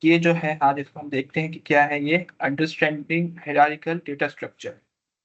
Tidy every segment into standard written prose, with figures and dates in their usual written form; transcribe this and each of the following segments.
ये जो है आज इसको हम देखते हैं कि क्या है ये अंडरस्टैंडिंग हायरार्किकल डेटा स्ट्रक्चर।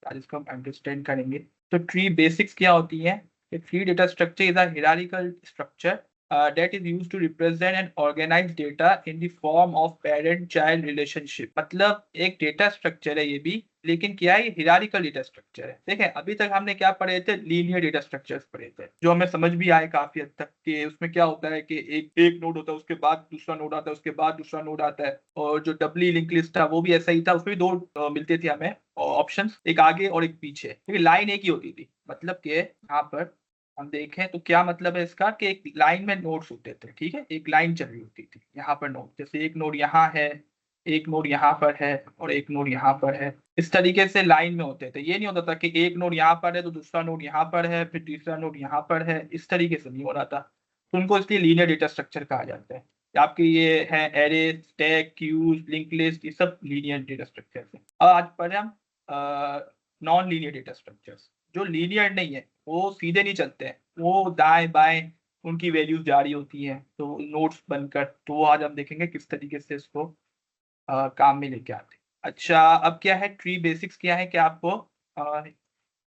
आज इसको हम अंडरस्टैंड करेंगे। तो ट्री बेसिक्स क्या होती है? Tree data structure is a hierarchical structure that is used to represent and organize data in the form of parent child relationship। मतलब एक डेटा स्ट्रक्चर है ये भी, लेकिन क्या है, ये हिरारिकल डेटा स्ट्रक्चर है। देखें अभी तक हमने क्या पढ़े थे, लीनियर डेटा स्ट्रक्चर्स पढ़े थे, जो हमें समझ भी आए काफी हद तक कि उसमें क्या होता है कि एक एक नोड होता है, उसके बाद दूसरा नोड आता है, उसके बाद दूसरा नोड आता है। और जो डबली लिंक लिस्ट था वो भी ऐसा ही था, उसमें भी दो मिलते थे हमें ऑप्शंस, एक आगे और एक पीछे, क्योंकि लाइन एक ही होती थी। मतलब कि यहाँ पर हम देखें तो क्या मतलब है इसका कि एक लाइन में नोड्स होते थे, ठीक है, एक लाइन चल रही होती थी। यहाँ पर नोड, जैसे एक नोड यहाँ है, एक नोड यहाँ पर है और एक नोड यहाँ पर है, इस तरीके से लाइन में होते थे। ये नहीं होता था कि एक नोड यहाँ पर है तो दूसरा नोड यहाँ पर है, फिर तीसरा नोड यहाँ पर है, इस तरीके से नहीं हो रहा था। तो उनको इसलिए लीनियर डेटा स्ट्रक्चर कहा जाता है। आपके ये है array, stack, queues, link list, ये सब लीनियर डेटा स्ट्रक्चर है। अब आज पढ़े हम नॉन लीनियर डेटा स्ट्रक्चर्स। जो लीनियर नहीं है वो सीधे नहीं चलते हैं, वो दाएं बाएं उनकी वैल्यूज जारी होती हैं, तो नोट्स बनकर। तो वो आज हम देखेंगे किस तरीके से इसको काम में लेके आते हैं। अच्छा, अब क्या है ट्री बेसिक्स, क्या है कि आपको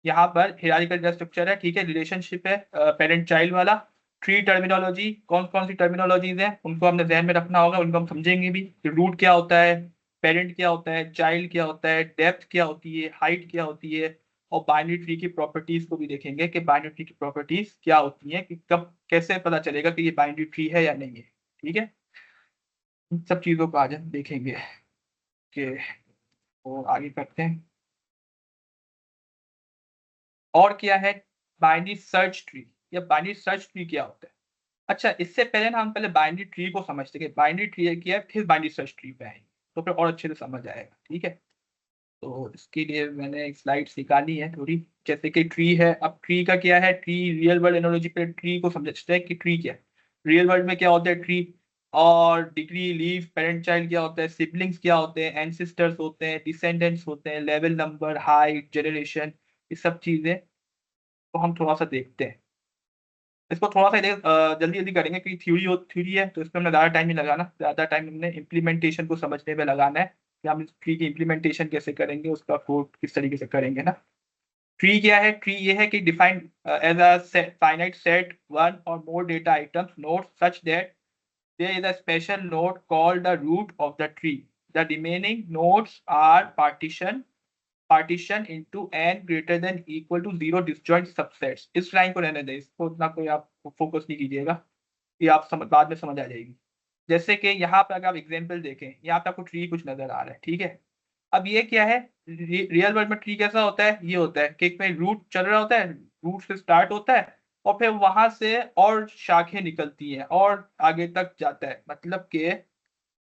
यहाँ पर हिरारिकल डेटा स्ट्रक्चर है, ठीक है, रिलेशनशिप है पेरेंट चाइल्ड वाला। ट्री टर्मिनोलॉजी, कौन कौन सी टर्मिनोलॉजीज हैं उनको हमने ध्यान में रखना होगा, उनको हम समझेंगे भी। रूट क्या होता है, पेरेंट क्या होता है, चाइल्ड क्या होता है, डेप्थ क्या होती है, हाइट क्या होती है, और बाइनरी ट्री की प्रॉपर्टीज को भी देखेंगे कि बाइनरी ट्री की प्रॉपर्टीज क्या होती हैं, कि कब कैसे पता चलेगा कि ये बाइनरी ट्री है या नहीं है। ठीक है, इन सब चीजों को आज हम देखेंगे कि वो आगे करते हैं। और क्या है बाइनरी सर्च ट्री, या बाइनरी सर्च ट्री क्या होता है? अच्छा, इससे पहले ना हम पहले बाइनरी ट्री को समझते हैं, बाइनरी ट्री क्या है, फिर बाइनरी सर्च ट्री पे आएंगे, तो फिर और अच्छे से समझ आएगा। ठीक है, तो इसके लिए मैंने एक स्लाइड निकाली है थोड़ी। जैसे कि ट्री है, अब ट्री का क्या है, ट्री रियल वर्ल्ड एनालॉजी पे ट्री को समझते हैं कि ट्री क्या है। रियल वर्ल्ड में क्या होता है ट्री, और डिग्री, लीफ, पेरेंट चाइल्ड क्या होता है, सिबलिंग्स क्या होते हैं, एंसिस्टर्स होते हैं, डिसेंडेंट्स होते हैं, लेवल नंबर, हाइट, जनरेशन, ये सब चीजें को हम थोड़ा सा देखते हैं। इसको थोड़ा सा जल्दी जल्दी करेंगे क्योंकि थ्योरी है, तो इसमें हमने ज़्यादा टाइम नहीं लगाना, ज़्यादा टाइम हमने इम्प्लीमेंटेशन को समझने में लगाना है कि हम इस ट्री की इम्प्लीमेंटेशन कैसे करेंगे, उसका कोड किस तरीके से करेंगे ना। ट्री क्या है, ट्री ये है कि defined as a finite set one और more data items node such that there is a special node called the root of the tree. The remaining nodes are partition into n greater than equal to 0 disjoint subsets। इस line को रहने दें, इसको इतना कोई आप focus नहीं कीजिएगा, ये आप बाद में समझ आ जाएगी। जैसे कि यहाँ पे अगर आप एग्जांपल देखें, यहाँ पे आपको ट्री कुछ नजर आ रहा है, ठीक है। अब ये क्या है, रियल वर्ल्ड में ट्री कैसा होता है, ये होता है कि एक में रूट चल रहा होता है, रूट से स्टार्ट होता है और फिर वहां से और शाखें निकलती हैं और आगे तक जाता है। मतलब कि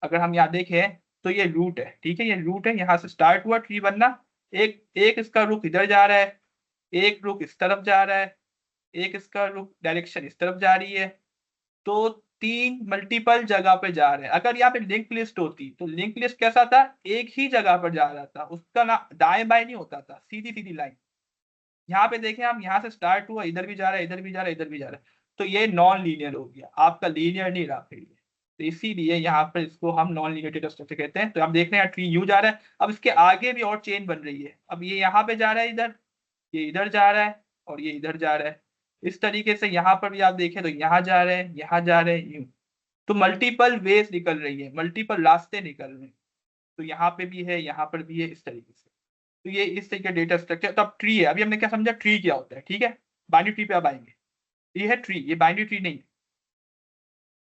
अगर हम यहाँ देखें तो ये रूट है, ठीक है, ये रूट है, यहाँ से स्टार्ट हुआ ट्री बनना। एक एक इसका रुख इधर जा रहा है, एक रुख इस तरफ जा रहा है, एक इसका रुख डायरेक्शन इस तरफ जा रही है। तो तीन मल्टीपल जगह पे जा रहे हैं। अगर यहाँ पे लिंक लिस्ट होती तो लिंक लिस्ट कैसा था, एक ही जगह पर जा रहा था, उसका ना दाएं बाएं नहीं होता था, सीधी सीधी लाइन। यहाँ पे देखें हम, यहाँ से स्टार्ट हुआ, इधर भी जा रहा है, इधर भी जा रहा है, इधर भी जा रहा है, तो ये नॉन लीनियर हो गया, आपका लीनियर नहीं रहा फिर ये। तो इसीलिए यहाँ पर इसको हम नॉन लीनियर डेटा स्ट्रक्चर कहते हैं। तो आप देख रहे हैं ट्री यू जा रहा है, अब इसके आगे भी और चेन बन रही है। अब ये यहाँ पे जा रहा है इधर, ये इधर जा रहा है और ये इधर जा रहा है। इस तरीके से यहाँ पर भी आप देखें तो यहाँ जा रहे हैं, यहाँ जा रहे हैं, यूं। तो मल्टीपल वेज निकल रही है, मल्टीपल रास्ते निकल रहे हैं। तो यहाँ पे भी है, यहाँ पर भी है, इस तरीके से। तो ये इस तरीके का डेटा स्ट्रक्चर। तो अब ट्री है, अभी हमने क्या समझा ट्री क्या होता है, ठीक है। बाइनरी ट्री पे अब आएंगे। ये है ट्री, ये बाइनरी ट्री नहीं है।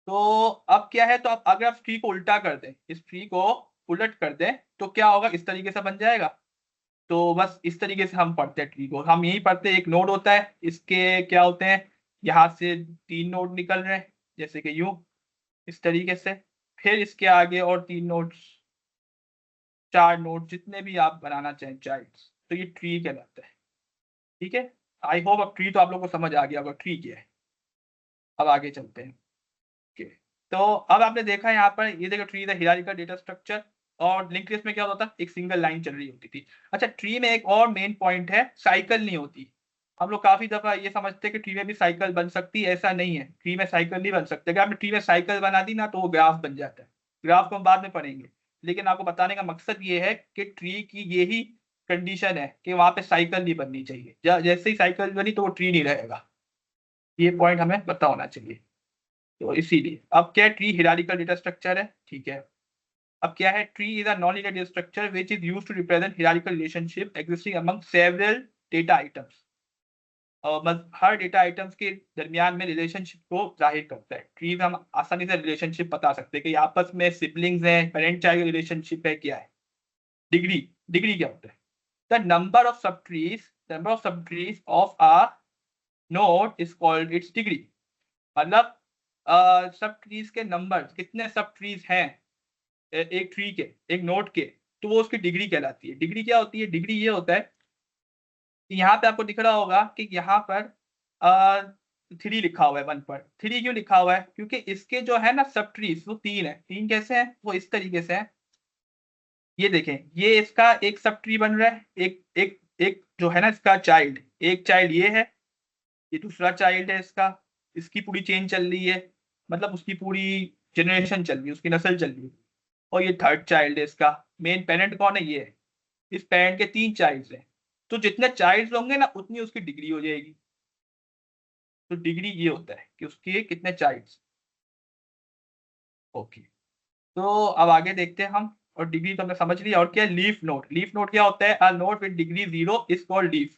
तो अब क्या है, तो अब अगर आप ट्री को उल्टा कर दें, इस ट्री को उलट कर दें तो क्या होगा, इस तरीके से बन जाएगा। तो बस इस तरीके से हम पढ़ते हैं ट्री को। हम यही पढ़ते हैं, एक नोड होता है, इसके क्या होते हैं, यहाँ से तीन नोड निकल रहे हैं, जैसे कि यूं, इस तरीके से। फिर इसके आगे और तीन नोड्स, चार नोड, जितने भी आप बनाना चाहें चाइल्ड्स, तो ये ट्री कहलाता है। ठीक है, आई होप अब ट्री तो आप लोगों को समझ आ गया होगा ट्री क्या है। अब आगे चलते हैं। ओके, तो अब आपने देखा यहाँ पर, ये देखो tree the hierarchical data structure. और लिंक लिस्ट में क्या होता था, एक सिंगल लाइन चल रही होती थी। अच्छा, ट्री में एक और मेन पॉइंट है, साइकिल नहीं होती। हम लोग काफी दफा ये समझते हैं कि ट्री में भी साइकिल बन सकती है, ऐसा नहीं है, ट्री में साइकिल नहीं बन सकती। अगर आपने ट्री में साइकिल बना दी ना तो वो ग्राफ बन जाता है। ग्राफ को हम बाद में पढ़ेंगे, लेकिन आपको बताने का मकसद ये है कि ट्री की यही कंडीशन है कि वहां पे साइकिल नहीं बननी चाहिए। जैसे ही साइकिल बनी तो वो ट्री नहीं रहेगा। ये पॉइंट हमें पता होना चाहिए। तो इसीलिए अब क्या है, ट्री हिरारिकल डेटा स्ट्रक्चर है, ठीक है। अब क्या है, tree is a non linear data structure which is used to represent hierarchical relationship existing among several data items. मतलब हर डेटा आइटम्स के दरमियान में रिलेशनशिप को जाहिर करता है। ट्री में हम आसानी से रिलेशनशिप बता सकते हैं कि आपस में सिबलिंग्स हैं, पेरेंट चाइल्ड रिलेशनशिप है, क्या है। डिग्री, डिग्री क्या होता है, द नंबर ऑफ सब trees of a node is called its degree. मतलब सब ट्रीज के नंबर, कितने सब ट्रीज हैं एक ट्री के, एक नोड के, तो वो उसकी डिग्री कहलाती है। डिग्री क्या होती है, डिग्री ये होता है कि यहाँ पे आपको दिख रहा होगा कि यहाँ पर 3 लिखा हुआ है, 1 पर। 3 क्यों लिखा हुआ है, क्योंकि इसके जो है ना सब ट्रीज वो 3 है। 3 कैसे हैं, वो इस तरीके से है, ये देखें, ये इसका एक सब ट्री बन रहा है, एक एक एक जो है ना इसका चाइल्ड, एक चाइल्ड ये है, ये दूसरा चाइल्ड है इसका, इसकी पूरी चेन चल रही है, मतलब उसकी पूरी जनरेशन चल रही है, उसकी नस्ल चल रही है। और ये थर्ड चाइल्ड है इसका। मेन पेरेंट कौन है, ये है। इस पेरेंट के 3 चाइल्ड हैं, तो जितने चाइल्ड होंगे ना उतनी उसकी डिग्री हो जाएगी। तो डिग्री ये होता है कि उसके कितने चाइल्ड। ओके, तो अब आगे देखते हैं हम। और डिग्री तो हमने समझ ली। और क्या है, लीफ नोड। लीफ नोड क्या होता है, a node with degree 0 is called leaf.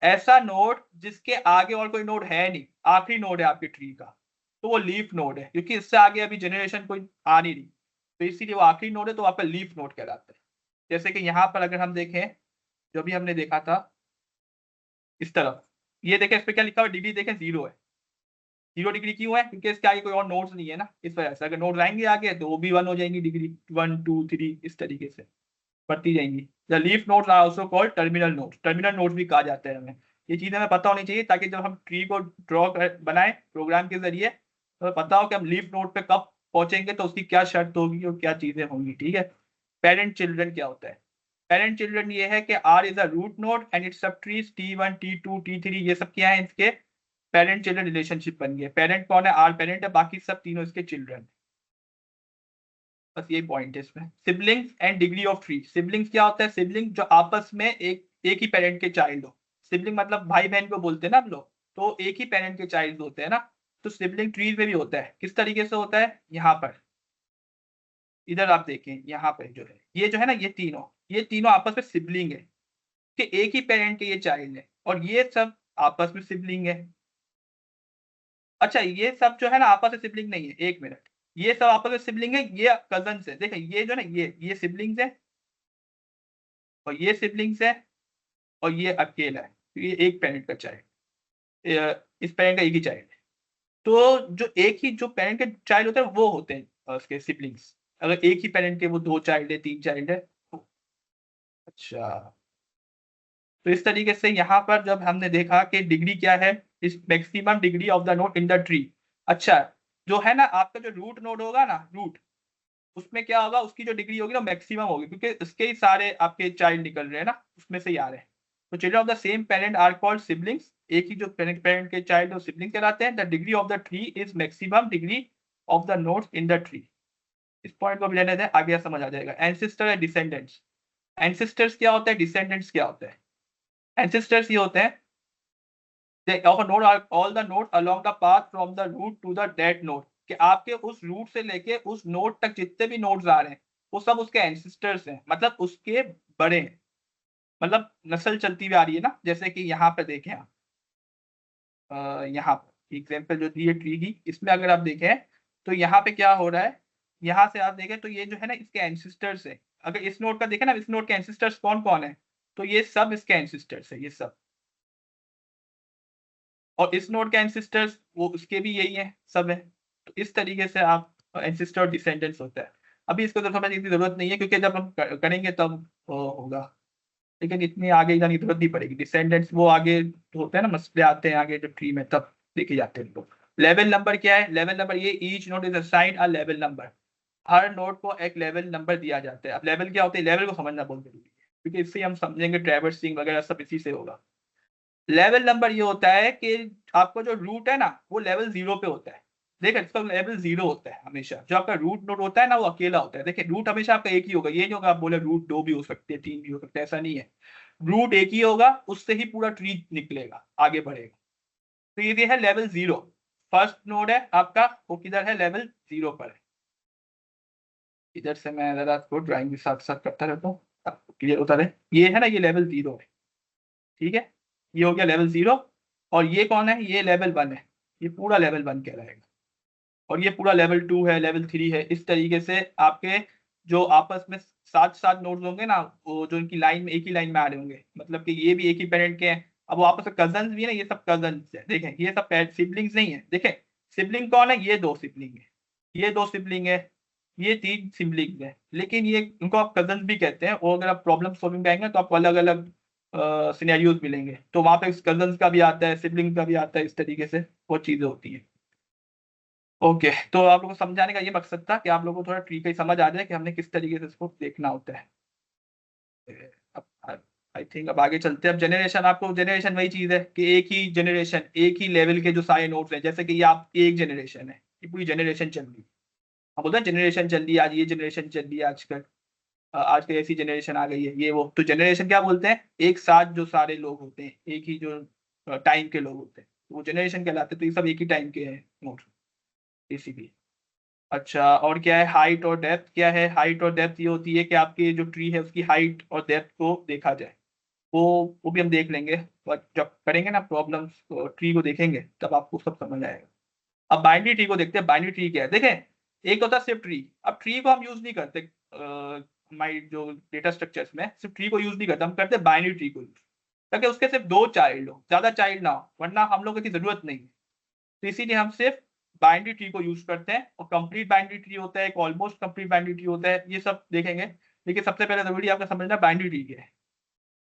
ऐसा नोड जिसके आगे और कोई नोड है नहीं, आखिरी नोड है आपके ट्री का, तो वो लीफ नोड है, क्योंकि इससे आगे अभी जनरेशन कोई आ नहीं रही, तो इसीलिए वो आखिरी नोड है, तो आपका लीफ नोड कहलाता है। जैसे कि यहाँ पर अगर हम देखें, जो भी हमने देखा था इस तरफ, ये देखें, इस पर क्या लिखा हुआ, डिग्री देखें 0 है। 0 डिग्री क्यों है, क्योंकि इसके आगे कोई और नोड्स नहीं है ना, इस वजह से। अगर नोड आएंगे आगे तो वो भी 1 हो जाएंगी, डिग्री 1 2 3 इस तरीके से बढ़ती जाएंगी। The leaf nodes are also called terminal nodes. Terminal nodes भी कहा जाता है हमें। ये चीजें हमें पता होनी चाहिए, ताकि जब हम ट्री को ड्रॉ बनाए प्रोग्राम के जरिए, तो हमें पता हो कि हम लीफ नोड पे कब पहुंचेंगे, तो उसकी क्या शर्त होगी और क्या चीजें होंगी, ठीक है। पेरेंट चिल्ड्रन क्या होता है, पेरेंट चिल्ड्रन ये है कि R is a root node and its sub trees T1 T2 T3, ये सब क्या है, इसके पेरेंट चिल्ड्रन रिलेशनशिप बन गए। पेरेंट कौन है, आर पेरेंट है, बाकी सब तीनों इसके चिल्ड्रन। बस यही पॉइंट है इसमें। Siblings and degree of tree. Siblings क्या होता है, सिबलिंग जो आपस में एक ही पेरेंट के चाइल्ड हो। सिबलिंग मतलब भाई बहन को बोलते हैं ना हम लोग, तो एक ही पेरेंट के चाइल्ड होते हैं ना। तो सिबलिंग ट्रीज में भी होता है। किस तरीके से होता है, यहाँ पर इधर आप देखें, यहाँ पे जो है, ये जो है ना, ये तीनों आपस में सिबलिंग है, कि एक ही पेरेंट के ये चाइल्ड है, और ये सब आपस में सिबलिंग है। अच्छा, ये सब जो है ना आपस में सिबलिंग नहीं है, एक मिनट, ये सब आपस में सिबलिंग है, ये कजन है। देखें, ये जो है ना, ये सिबलिंग्स है, और ये सिबलिंग्स है, और ये अकेला है, तो ये एक पेरेंट का चाइल्ड, इस पेरेंट का एक ही चाइल्ड है। तो जो एक ही जो पेरेंट के चाइल्ड होते हैं वो होते हैं उसके सिबलिंग्स। अगर एक ही पेरेंट के वो 2 चाइल्ड है, 3 चाइल्ड है, तो अच्छा। तो इस तरीके से यहाँ पर जब हमने देखा कि डिग्री क्या है, इस maximum degree of the node in the tree. अच्छा, जो है ना आपका जो रूट नोड होगा ना, रूट, उसमें क्या होगा, उसकी जो डिग्री होगी ना मैक्सिमम होगी, क्योंकि इसके ही सारे आपके चाइल्ड निकल रहे हैं ना, उसमें से ही आ रहे हैं। तो children of the same parent are called siblings. एक ही जो पेरेंट के चाइल्ड सिबलिंग कहलाते हैं। The degree of the tree is maximum degree of the nodes in the tree. इस पॉइंट को भी लेने दें, आगे समझ आ जाएगा। Ancestor and descendants. एंसेस्टर्स क्या होता है, डिसेंडेंट्स क्या होता है। एंसेस्टर्स ये होते हैं, they of a node are all the nodes along the path from the root to the dead node, कि आपके उस रूट से लेके उस नोड तक जितने भी नोड्स आ रहे हैं वो सब उसके एंसेस्टर्स हैं, मतलब उसके बड़े हैं, मतलब नस्ल चलती हुई आ रही है ना। जैसे कि यहाँ पे देखें आप, यहाँ पर एग्जाम्पल जो दी है ट्री की, इसमें अगर आप देखें तो यहाँ पे क्या हो रहा है, यहाँ से आप देखें तो ये जो है ना इसके एंसेस्टर्स है। अगर इस नोड का देखें ना, इस नोड के एंसेस्टर्स कौन कौन है, तो ये सब इसके एंसेस्टर्स है, ये सब। और इस नोड के एंसेस्टर्स वो उसके भी यही है, सब है। तो इस तरीके से आप एंसेस्टर और डिसेंडेंट्स होता है। अभी इसको तो समझने की जरूरत नहीं है, क्योंकि जब हम करेंगे तब वो होगा, लेकिन इतनी आगे जाने की जरूरत नहीं पड़ेगी। डिसेंडेंट्स वो आगे होते हैं ना, मसले आते हैं आगे जब ट्री में, तब देखे जाते हैं लोग। लेवल नंबर क्या है, लेवल नंबर ये each node is assigned a level number. Her node को एक लेवल नंबर दिया जाता है। अब लेवल क्या होता है, लेवल को समझना बहुत जरूरी है, क्योंकि इससे हम समझेंगे ट्रैवर्सिंग वगैरह सब इसी से होगा। लेवल नंबर ये होता है कि आपका जो रूट है ना वो लेवल 0 पे होता है। देखिए इसका लेवल 0 होता है हमेशा। जो आपका रूट नोड होता है ना वो अकेला होता है। देखिए रूट हमेशा आपका एक ही होगा, ये नहीं होगा आप बोले रूट 2 भी हो सकते हैं, 3 भी हो सकते हैं, ऐसा नहीं है। रूट एक ही होगा, उससे ही पूरा ट्री निकलेगा, आगे बढ़ेगा। तो ये है लेवल 0। फर्स्ट नोड है आपका, वो किधर है? लेवल 0 पर है। इधर से मैं जरा आपको ड्राइंग के साथ साथ करता रहता हूँ, आपको क्लियर होता रहे। ये है ना, ये लेवल 0 है, ठीक है। ये हो गया लेवल 0। और ये कौन है? ये लेवल 1 है। ये पूरा लेवल 1 कहलाएगा। और ये पूरा लेवल 2 है, लेवल 3 है। इस तरीके से आपके जो आपस में साथ साथ नोड्स होंगे ना, वो जो इनकी लाइन में एक ही लाइन में आ रहे होंगे, मतलब कि ये भी एक ही पेरेंट के हैं। अब वो आपस में कजन भी है ना, ये सब कजन है। देखें ये सब सिबलिंग्स नहीं है। देखें सिबलिंग कौन है? ये 2 सिबलिंग है, ये 2 सिबलिंग है, ये 3 सिबलिंग है। लेकिन ये इनको आप कजन भी कहते हैं। और अगर आप प्रॉब्लम सॉल्विंग में आएंगे तो आपको अलग अलग सिनेरियोज मिलेंगे, तो वहां पे कजन का भी आता है, सिबलिंग का भी आता है। इस तरीके से वो चीजें होती है। ओके, तो आप लोगों को समझाने का ये मकसद था कि आप लोगों को थोड़ा ट्री का ही समझ आ जाए कि हमने किस तरीके से इसको देखना होता है। अब आई थिंक अब आगे चलते हैं। अब जनरेशन, आपको जनरेशन वही चीज है कि एक ही जनरेशन, एक ही लेवल के जो सारे नोड्स हैं, जैसे कि ये आप एक जनरेशन है, ये पूरी जनरेशन चल रही है। हम बोलते हैं जनरेशन चल रही है आज, ये जनरेशन चल रही है आजकल। आजकल ऐसी जनरेशन आ गई है, ये वो। तो जनरेशन क्या बोलते हैं? एक साथ जो सारे लोग होते हैं, एक ही जो टाइम के लोग होते हैं, तो वो जनरेशन कहलाते हैं। तो ये सब एक ही टाइम के हैं नोड्स, इसीलिए। अच्छा, और क्या है? हाइट और डेप्थ क्या है? हाइट और डेप्थ ये होती है कि आपकी जो ट्री है उसकी हाइट और डेप्थ को देखा जाए। वो वो भी हम देख लेंगे, बट जब करेंगे ना प्रॉब्लम्स, ट्री को देखेंगे तब आपको सब समझ आएगा। अब बाइनरी ट्री को देखते हैं। बाइनरी ट्री क्या है? देखें एक होता है सिर्फ ट्री। अब ट्री को हम यूज नहीं करते हमारी जो डेटा स्ट्रक्चर्स में, सिर्फ ट्री को यूज नहीं करते, हम करते हैं बाइनरी ट्री को यूज, ताकि उसके सिर्फ 2 चाइल्ड हो, ज्यादा चाइल्ड ना हो, वरना हम लोगों की जरूरत नहीं है। तो इसीलिए हम सिर्फ बाइनरी ट्री को यूज करते हैं। और कंप्लीट बाइनरी ट्री होता है, एक ऑलमोस्ट कंप्लीट बाइनरी ट्री होता है, ये सब देखेंगे। लेकिन सबसे पहले जरूरी आपका समझना बाइनरी ट्री क्या है।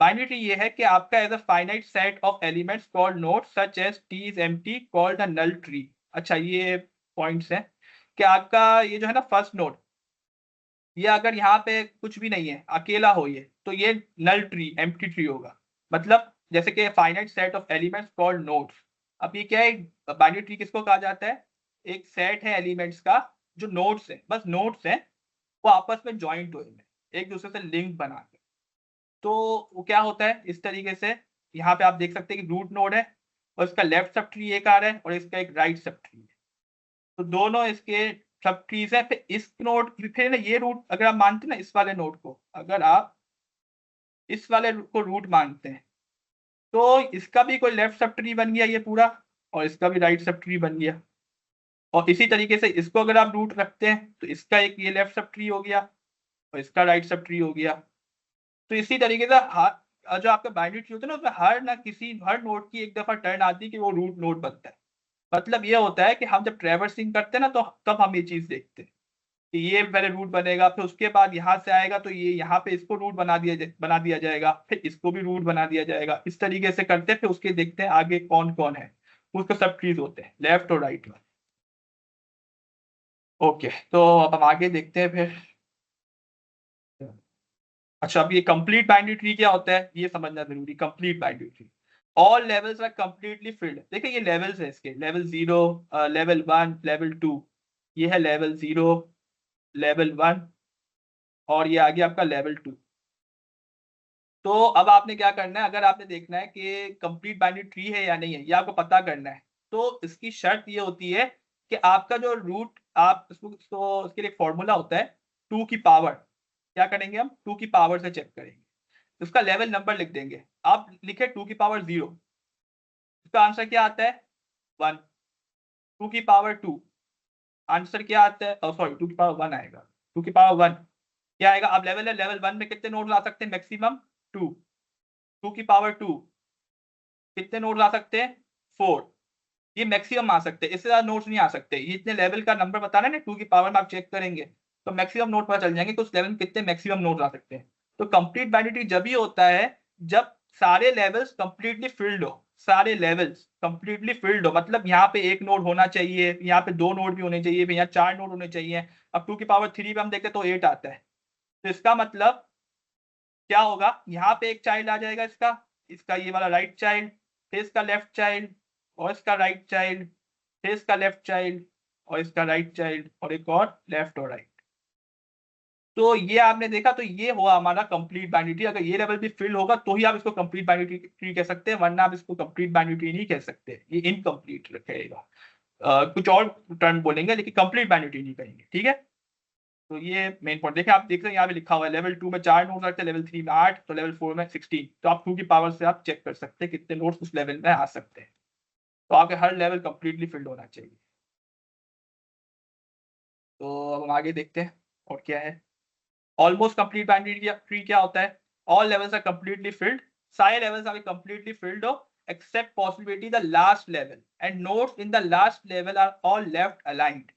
बाइनरी ट्री ये है कि आपका as a finite set of elements called node such as T is empty called a null tree. अच्छा, ये पॉइंट्स हैं कि आपका ये जो है ना फर्स्ट नोड, ये अगर यहाँ पे कुछ भी नहीं है, अकेला हो ये, तो ये नल ट्री, एम्प्टी ट्री होगा। मतलब जैसे कि finite set of elements called nodes. अब ये क्या है? बाइनरी ट्री किसको कहा जाता है? एक सेट है एलिमेंट्स का, जो नोड्स है, बस नोड्स है, वो आपस में ज्वाइंट हुए हैं, एक दूसरे से लिंक बना के। तो वो क्या होता है इस तरीके से? यहाँ पे आप देख सकते हैं कि रूट नोड है, और इसका लेफ्ट सब ट्री एक आ रहा है, और इसका एक राइट सब ट्री है। तो दोनों इसके सब ट्रीज है। फिर इस नोड, फिर ना ये रूट अगर आप मानते हैं ना, इस वाले नोड को अगर आप इस वाले को रूट मानते हैं, तो इसका भी कोई लेफ्ट सब ट्री बन गया ये पूरा, और इसका भी राइट सब ट्री बन गया। और इसी तरीके से इसको अगर आप रूट रखते हैं, तो इसका एक ये लेफ्ट सब ट्री हो गया, और इसका राइट सब ट्री हो गया। तो इसी तरीके से जो आपका बाइनरी ट्री होता है ना, उसमें हर नोड की एक दफा टर्न आती है कि वो रूट नोड बनता है। मतलब ये होता है कि हम जब ट्रैवर्सिंग करते हैं ना, तो तब हम ये चीज देखते हैं कि ये पहले रूट बनेगा, फिर उसके बाद यहाँ से आएगा, तो ये यहाँ पे इसको रूट बना दिया जाएगा, फिर इसको भी रूट बना दिया जाएगा। इस तरीके से करते हैं, फिर उसके देखते हैं आगे कौन कौन है। उसके सब ट्रीज होते हैं, लेफ्ट और राइट में। ओके, तो अब हम आगे देखते हैं फिर। अच्छा, अब ये कंप्लीट बाइनरी ट्री क्या होता है ये समझना जरूरी। Complete binary tree, all levels are completely filled. देखिए ये लेवल्स है इसके, लेवल 0, लेवल 1, लेवल 2। ये है लेवल 0, लेवल 1, और ये आ गया आपका लेवल 2। तो अब आपने क्या करना है, अगर आपने देखना है कि कंप्लीट बाइनरी ट्री है या नहीं है, ये आपको पता करना है, तो इसकी शर्त ये होती है कि आपका जो रूट, आप इसको इसके लिए फॉर्मूला होता है 2 की पावर। क्या करेंगे हम? 2 की पावर से चेक करेंगे। उसका लेवल नंबर लिख देंगे। आप लिखे 2 की पावर 0, इसका आंसर क्या आता है? 1। 2 की पावर 2, आंसर क्या आता है? सॉरी, 2 की पावर 1 आएगा। 2 की पावर 1 क्या आएगा? अब लेवल है, लेवल 1 में कितने नोड ला सकते हैं? मैक्सिमम 2। 2 की पावर 2 कितने नोड ला सकते हैं? 4। ये मैक्सिमम आ सकते हैं, इससे ज्यादा नोट्स नहीं आ सकते। ये इतने लेवल का नंबर बता रहे हैं ना, 2 की पावर में आप चेक करेंगे तो मैक्सिमम नोट पता चल जाएंगे कि उस लेवल में कितने मैक्सिमम नोट आ सकते हैं। तो कंप्लीट बाइनरी जब ही होता है जब सारे लेवल्स कंप्लीटली फिल्ड हो। सारे लेवल्स कंप्लीटली फिल्ड हो, मतलब यहाँ पे एक नोड होना चाहिए, यहाँ पे 2 नोड भी होने चाहिए, यहाँ 4 नोड होने चाहिए। अब 2 की पावर 3 पे हम देखते तो 8 आता है। तो इसका मतलब क्या होगा? यहाँ पे एक चाइल्ड आ जाएगा इसका, इसका ये वाला राइट चाइल्ड, फिर इसका लेफ्ट चाइल्ड, और इसका राइट चाइल्ड, फिर इसका लेफ्ट चाइल्ड, और इसका राइट चाइल्ड, और एक और लेफ्ट और राइट। तो ये आपने देखा, तो ये हुआ हमारा कंप्लीट बाइनरी ट्री। अगर ये लेवल भी फिल होगा तो ही आप इसको कंप्लीट बाइनरी ट्री कह सकते हैं, वरना आप इसको कंप्लीट बाइनरी ट्री नहीं कह सकते, ये इनकम्प्लीट रहेगा। कुछ और टर्म बोलेंगे लेकिन कंप्लीट बाइनरी ट्री नहीं कहेंगे, ठीक है। तो ये मेन पॉइंट देखिए, आप देख रहे हैं यहाँ पे लिखा हुआ है लेवल 2 में 4 नोड्स रखते हैं, लेवल 3 में 8, तो लेवल 4 में 16। तो आप 2 की पावर से आप चेक कर सकते हैं कितने नोड्स उस लेवल में आ सकते हैं। तो आपके हर लेवल कंप्लीटली फिल्ड होना चाहिए। तो अब हम आगे देखते हैं और क्या है। ऑलमोस्ट कंप्लीट बाइनरी ट्री क्या होता है? All levels are completely filled, सारे लेवल्स आर कंप्लीटली फिल्ड हो except possibility the last level and nodes in the last level are all left aligned.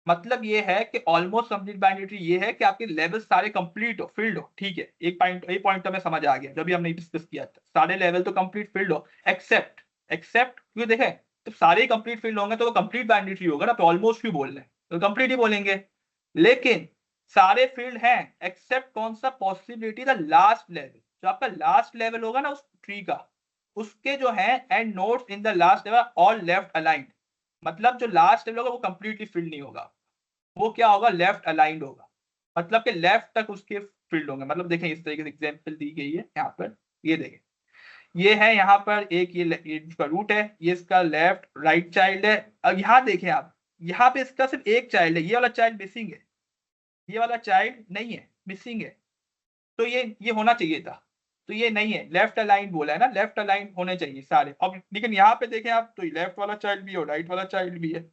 मतलब ये है कि ऑलमोस्ट कंप्लीट बाइनरी ट्री ये है कि आपके लेवल सारे कंप्लीट हो, फिल्ड हो, ठीक है। एक पॉइंट तो हमें समझ आ गया जब भी हमने डिस्कस किया था, सारे लेवल तो कंप्लीट फिल्ड हो एक्सेप्ट क्यों देखें, तो सारे कंप्लीट फिल्ड होंगे तो वो कंप्लीट बाइनरी ट्री होगा ना, तो ऑलमोस्ट क्यों बोल रहे हैं, तो कंप्लीट ही बोलेंगे। लेकिन सारे फील्ड हैं एक्सेप्ट कौन सा, पॉसिबिलिटी द लास्ट लेवल, जो आपका लास्ट लेवल होगा ना उस ट्री का, उसके जो है and nodes in the last level all left aligned. मतलब जो लास्ट लेवल होगा वो कंप्लीटली फिल्ड नहीं होगा, वो क्या होगा, लेफ्ट अलाइंड होगा। मतलब कि लेफ्ट तक उसके फील्ड होंगे। मतलब देखें इस तरीके से एग्जांपल दी गई है यहाँ पर, ये देखें, ये है यहाँ पर एक ये इसका रूट है, ये इसका लेफ्ट राइट चाइल्ड है। अब यहाँ देखें आप, यहाँ पे इसका सिर्फ एक चाइल्ड है, ये वाला चाइल्ड मिसिंग है, ये वाला चाइल्ड नहीं है, मिसिंग है। तो ये होना चाहिए था, तो ये नहीं है, लेफ्ट अलाइन बोला है ना, लेफ्ट अलाइन होने चाहिए सारे। अब लेकिन यहाँ पे देखें आप, तो लेफ्ट वाला चाइल्ड भी है और राइट वाला चाइल्ड भी है,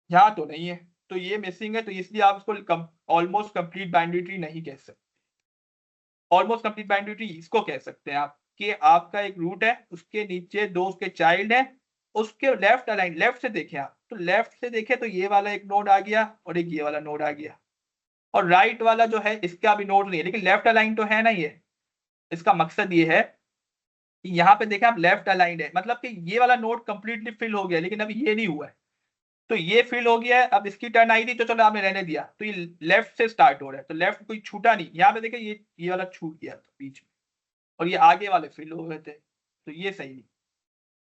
यहाँ तो नहीं है, तो ये मिसिंग है। तो इसलिए आप इसको ऑलमोस्ट कंप्लीट बाइनरी ट्री नहीं कह सकते। ऑलमोस्ट कंप्लीट बाइनरी ट्री इसको कह सकते हैं आप कि आपका एक रूट है, उसके नीचे दो उसके चाइल्ड है, उसके लेफ्ट अलाइन, लेफ्ट से देखें आप, तो लेफ्ट से देखें तो ये वाला एक नोड आ गया और एक ये वाला नोड आ गया, और राइट वाला जो है इसका भी नोड नहीं है, लेकिन लेफ्ट अलाइन तो है ना ये। इसका मकसद ये है कि यहाँ पे देखें आप लेफ्ट अलाइंड है, मतलब कि ये वाला नोड कंप्लीटली फिल हो गया, लेकिन अभी ये नहीं हुआ है। तो ये फिल हो गया है, अब इसकी टर्न आई थी तो चलो आपने रहने दिया, तो ये लेफ्ट से स्टार्ट हो रहा है, तो लेफ्ट कोई छूटा नहीं। यहाँ पे देखिए ये वाला छूट गया था बीच में, और ये आगे वाले फिल हो गए थे, तो ये सही नहीं।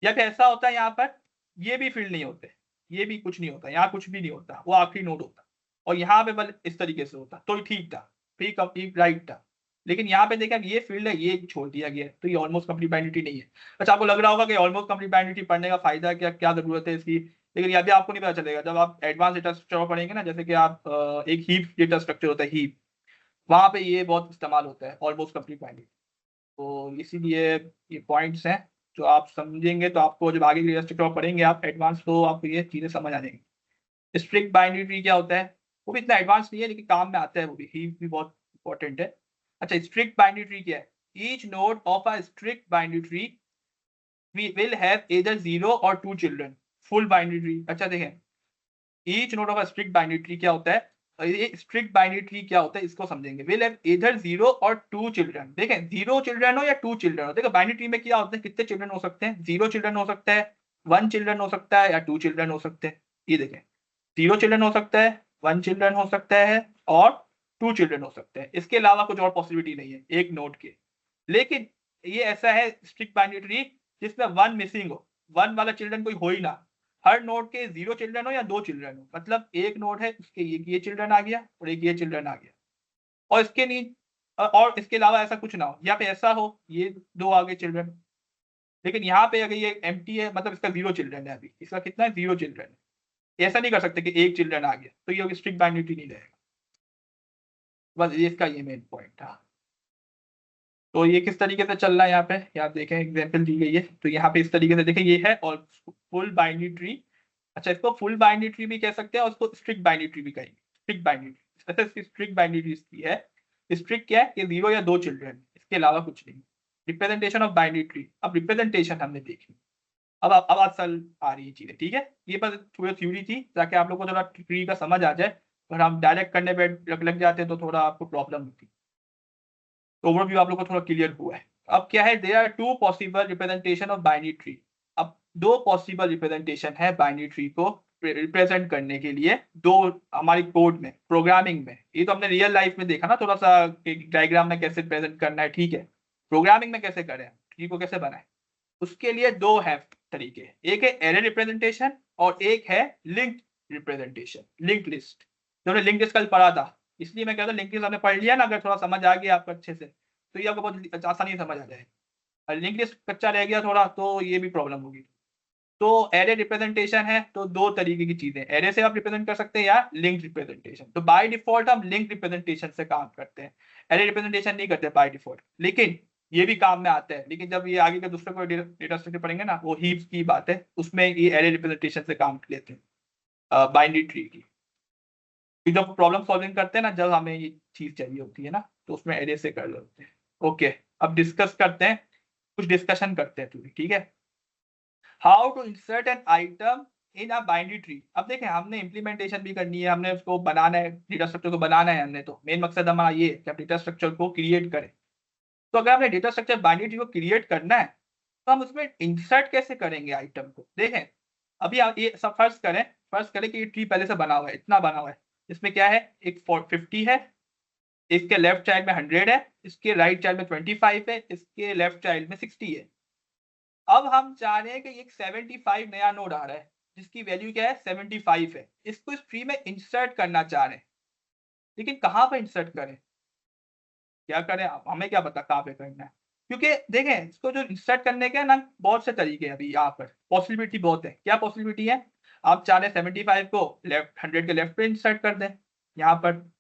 या फिर ऐसा होता है यहाँ पर ये भी फिल नहीं होते, ये भी कुछ नहीं होता, यहाँ कुछ भी नहीं होता, वो आखिरी नोड होता, और यहाँ पे बल इस तरीके से होता तो ठीक था, फिर कंप्लीट राइट था। लेकिन यहाँ पे देखा ये फील्ड है, ये छोड़ दिया गया, तो ये ऑलमोस्ट कंप्लीट बाइनरी नहीं है। अच्छा, आपको लग रहा होगा कि ऑलमोस्ट कंप्लीट बाइनरी पढ़ने का फायदा क्या, क्या जरूरत है इसकी, लेकिन अभी आपको नहीं पता चलेगा जब आप एडवांस डेटा स्ट्रक्चर पढ़ेंगे ना। जैसे कि आप एक हीप डेटा स्ट्रक्चर होता है, हीप, वहां पे ये बहुत इस्तेमाल होता है ऑलमोस्ट कंप्लीट बाइनरी। तो इसीलिए ये पॉइंट्स हैं जो आप समझेंगे, तो आपको जब आगे डेटा स्ट्रक्चर पढ़ेंगे आप एडवांस, तो आपको ये चीजें समझ आ जाएंगी। स्ट्रिक्ट बाइनरी ट्री क्या होता है, वो भी इतना एडवांस नहीं है लेकिन काम में आता है, वो भी हीप भी बहुत इंपॉर्टेंट है। अच्छा, स्ट्रिक्ट बाइनरी ट्री क्या है? Each node of a strict binary tree will have either 0 और 2 चिल्ड्रन। फुल बाइनरी ट्री, अच्छा देखें, each node of a strict binary tree क्या होता है, ये स्ट्रिक्ट बाइनरी ट्री क्या होता है इसको समझेंगे। will have either 0 और 2 चिल्ड्रन। देखें 0 चिल्ड्रन हो या 2 चिल्ड्रन हो, देखो बाइनरी ट्री में क्या होता है, कितने चिल्ड्रन हो सकते हैं, 0 चिल्ड्रन हो सकता है, 1 चिल्ड्रन हो सकता है, या 2 चिल्ड्रन हो सकते हैं। ये देखें, 0 चिल्ड्रन हो सकता है, 1 चिल्ड्रन हो सकता है, और 2 चिल्ड्रन हो सकते हैं। इसके अलावा कुछ और पॉसिबिलिटी नहीं है एक नोड के। लेकिन ये ऐसा है स्ट्रिक्ट बाइनरी ट्री जिसमें 1 मिसिंग हो, 1 वाला चिल्ड्रन कोई हो ही ना, हर नोड के 0 चिल्ड्रन हो या 2 चिल्ड्रन हो। मतलब एक नोड है उसके ये चिल्ड्रन आ गया और एक ये चिल्ड्रन आ गया, और इसके नहीं, और इसके अलावा ऐसा कुछ ना हो। यहाँ पे ऐसा हो ये 2 आ गए चिल्ड्रन, लेकिन यहाँ पे अगर ये एम्प्टी है, मतलब इसका 0 चिल्ड्रन है, अभी इसका कितना है, 0 चिल्ड्रन है। ऐसा नहीं कर सकते कि एक चिल्ड्रन आ गया, तो ये स्ट्रिक्ट बाइनरी ट्री नहीं रहेगा। बस इसका ये मेन पॉइंट था। तो ये किस तरीके से चल रहा है यहाँ पे, आप देखें एग्जांपल दी गई है, तो यहाँ पे इस तरीके से देखें, ये है और फुल बाइनरी ट्री। अच्छा, इसको फुल बाइनरी ट्री भी कह सकते हैं और इसको स्ट्रिक्ट बाइनरी ट्री भी कहेंगे। स्ट्रिक्ट बाइनरी ट्री, अच्छा स्ट्रिक्ट बाइनरी ट्री इसकी है, स्ट्रिक्ट क्या है, ये 0 या 2 चिल्ड्रन, इसके अलावा कुछ नहीं। रिप्रेजेंटेशन ऑफ बाइनरी ट्री, अब रिप्रेजेंटेशन हमने देखी, अब असल आ रही है चीजें, ठीक है। ये बस थोड़ी थ्योरी थी ताकि आप लोग को थोड़ा ट्री का समझ आ जाए, अगर हम डायरेक्ट करने पे लग जाते हैं तो थोड़ा आपको प्रॉब्लम होती। तो ओवरव्यू आप लोग को थोड़ा क्लियर हुआ है। अब क्या है, there are 2 possible representation of binary tree. अब 2 पॉसिबल रिप्रेजेंटेशन है बाइनरी ट्री को रिप्रेजेंट करने के लिए, 2 हमारी कोड में, प्रोग्रामिंग में। ये तो हमने रियल लाइफ में देखा ना थोड़ा सा, डायग्राम में कैसे प्रेजेंट करना है, ठीक है। प्रोग्रामिंग में कैसे करें, ट्री को कैसे बनाए, उसके लिए 2 है तरीके, एक है एरे रिप्रेजेंटेशन और एक है लिंक रिप्रेजेंटेशन, लिंक्ड लिस्ट। जो हमने लिंक्ड लिस्ट कल पढ़ा था, इसलिए मैं कहता हूँ लिंक्ड लिस्ट आपने पढ़ लिया ना, अगर थोड़ा समझ आ गया आपको अच्छे से तो ये आपको बहुत आसानी से समझ आ जाएगा। और लिंक्ड लिस्ट कच्चा रह गया थोड़ा तो ये भी प्रॉब्लम होगी। तो एरे रिप्रेजेंटेशन है तो दो तरीके की चीजें, एरे से आप रिप्रेजेंट कर सकते हैं या लिंक रिप्रेजेंटेशन। तो बाय डिफॉल्ट हम लिंक रिप्रेजेंटेशन से काम करते हैं, एरे रिप्रेजेंटेशन नहीं करते बाय डिफॉल्ट, लेकिन ये भी काम में आता है। लेकिन जब ये आगे के दूसरे को डेटा स्ट्रक्चर पढ़ेंगे ना, वो हीप्स की बात है, उसमें ये एरे रिप्रेजेंटेशन से काम लेते हैं बाइनरी ट्री की। जब प्रॉब्लम सॉल्विंग करते हैं ना, जब हमें ये चीज चाहिए होती है ना, तो उसमें एरे से कर लेते हैं। ओके, अब डिस्कस करते हैं, कुछ डिस्कशन करते हैं, ठीक है। How to insert an item in a binary tree. अब देखें, हमने इम्प्लीमेंटेशन भी करनी है, हमने उसको बनाना है, डेटा स्ट्रक्चर को बनाना है हमने, तो मेन मकसद हमारा ये है कि हम डेटा स्ट्रक्चर को क्रिएट करें। तो अगर हमने डेटा स्ट्रक्चर बाइनरी ट्री को क्रिएट करना है तो हम उसमें इंसर्ट कैसे करेंगे आइटम को। देखें, अभी आप ये सब फर्ज करें कि ये ट्री पहले से बना हुआ है, इतना बना हुआ है, इसमें क्या है, एक 50 है, इसके लेफ्ट चाइल्ड में 100 है, इसके राइट चाइल्ड में 25 है, इसके लेफ्ट चाइल्ड में 60 है। अब हम चाह रहे हैं कि एक 75 नया नोड आ रहा है जिसकी वैल्यू क्या है, 75 है, इसको इस ट्री में इंसर्ट करना चाह रहे हैं, लेकिन कहां पर इंसर्ट करें, क्या करें, हमें क्या पता कहां पे करना है। क्योंकि देखें, इसको जो इंसर्ट करने के ना बहुत से तरीके हैं, अभी यहाँ पर पॉसिबिलिटी बहुत है। क्या पॉसिबिलिटी है, आप चाह रहे हैं 75 को लेफ्ट 100 के लेफ्ट पे इंसर्ट कर दें, यहाँ पर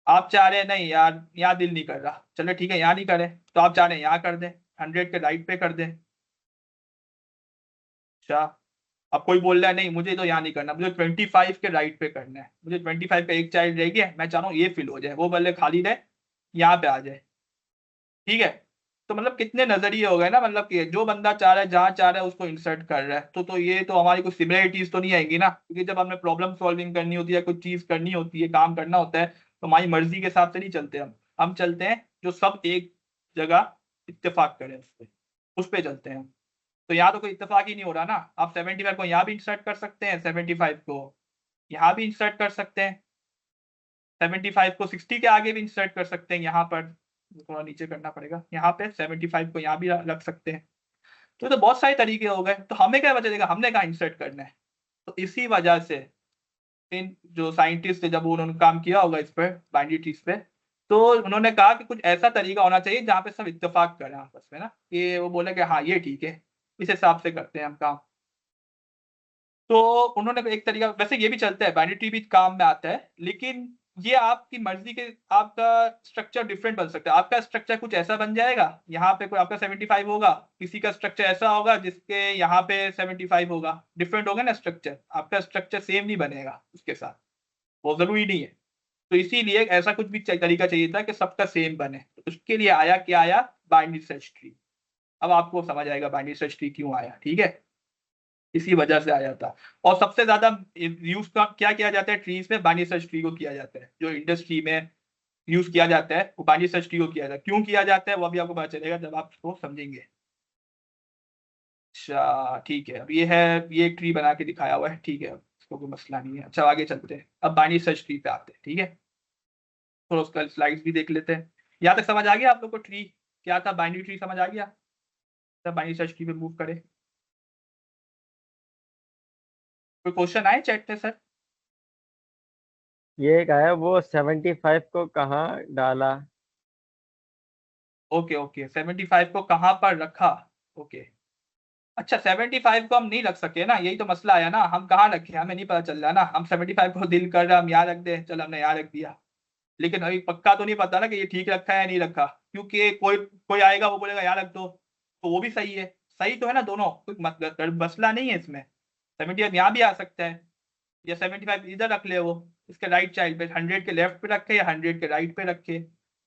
आप चाह रहे हैं नहीं यार यहाँ दिल नहीं कर रहा, चलो ठीक है यहाँ नहीं करें, तो आप चाह रहे हैं यहाँ कर दें, 100 के राइट पे कर दें। अच्छा, अब कोई बोल रहा है नहीं मुझे तो यहाँ नहीं करना, मुझे 25 के राइट पे करना है, मुझे 25 का एक चाइल्ड रह गया, मैं चाह रहा हूँ ये फिल हो जाए, वो बल्ले खाली रहे, यहाँ पे आ जाए, ठीक है। तो मतलब कितने नजरिए हो गए ना, मतलब कि जो बंदा चाह रहा है जहां चाह रहा है उसको इंसर्ट कर रहा है, तो ये तो हमारी कुछ सिमिलरिटीज तो नहीं आएंगी ना, क्योंकि जब हमें प्रॉब्लम सॉल्विंग करनी होती है, कुछ चीज करनी होती है, काम करना होता है, तो हमारी मर्जी के हिसाब से नहीं चलते हम चलते हैं जो सब एक जगह इत्तेफाक करें उस पे चलते हैं। तो यहाँ तो कोई इत्तेफाक ही नहीं हो रहा ना, आप 75 को यहाँ भी इंसर्ट कर सकते हैं, 75 को यहाँ भी इंसर्ट कर सकते हैं, 75 को 60 के आगे भी इंसर्ट कर सकते हैं, यहाँ पर थोड़ा नीचे करना पड़ेगा, यहाँ पे 75 को यहाँ भी रख सकते हैं। तो बहुत सारे तरीके हो गए, तो हमें क्या बचा देगा, हमने कहा इंसर्ट करना है। तो इसी वजह से इन जो साइंटिस्ट थे, जब उन्होंने काम किया होगा इस पर बाइनरी ट्रीज पे, तो उन्होंने कहा कि कुछ ऐसा तरीका होना चाहिए जहाँ पे सब इत्तेफाक करें आपस में ना, कि वो बोले कि हाँ ये ठीक है, इस हिसाब से करते हैं हम काम। तो उन्होंने एक तरीका, वैसे ये भी चलता है, बाइनरी ट्री भी काम में आता है, लेकिन ये आपकी मर्जी के, आपका स्ट्रक्चर डिफरेंट बन सकता है। आपका स्ट्रक्चर कुछ ऐसा बन जाएगा, यहाँ पे कोई आपका 75 होगा, किसी का स्ट्रक्चर ऐसा होगा जिसके यहाँ पे 75 होगा, डिफरेंट होगा ना स्ट्रक्चर, आपका स्ट्रक्चर सेम नहीं बनेगा उसके साथ, वो जरूरी नहीं है। तो इसीलिए ऐसा कुछ भी तरीका चाहिए था कि सबका सेम बने, तो उसके लिए आया क्या, आया बाइनरी सर्च ट्री। अब आपको समझ आएगा बाइनरी सर्च ट्री क्यों आया, ठीक है, इसी वजह से आया था। और सबसे ज्यादा यूज क्या किया जाता है ट्रीज में, बाइनरी सर्च ट्री को किया जाता है, जो इंडस्ट्री में यूज किया जाता है वो बाइनरी सर्च ट्री को किया जाता है। क्यों किया जाता है वो अभी आपको पता चलेगा जब आप उसको समझेंगे। अच्छा ठीक है, अब ये है, ये एक ट्री बना के दिखाया हुआ है, ठीक है, इसको कोई मसला नहीं है। अच्छा आगे चलते हैं, अब बाइनरी सर्च ट्री पे आते हैं, ठीक है, थोड़ा उसका स्लाइड्स भी देख लेते हैं। यहाँ तक समझ आ गया आप लोग को ट्री क्या था, बाइनरी ट्री समझ आ गया, तब बाइनरी सर्च ट्री पे मूव करें। कोई क्वेश्चन आए चैट पे सर। ये क्या है, वो 75 को कहाँ डाला? ओके ओके, 75 को कहाँ पर रखा, ओके। अच्छा 75 को हम नहीं रख सके ना, यही तो मसला आया ना, हम कहाँ रखे हमें नहीं पता चल रहा ना, हम 75 को दिल कर रहा हम यहाँ रख दे, चल हमने यहाँ रख दिया, लेकिन अभी पक्का तो नहीं पता ना कि ये ठीक रखा है या नहीं रखा, क्योंकि कोई कोई आएगा वो बोलेगा यहाँ रख दो, तो वो भी सही है, सही तो है ना दोनों, कोई मसला नहीं है इसमें। 75 यहाँ भी आ सकता है, या 75 इधर रख ले, वो इसके राइट चाइल्ड पे 100 के लेफ्ट पे रखे या 100 के राइट पे रखे,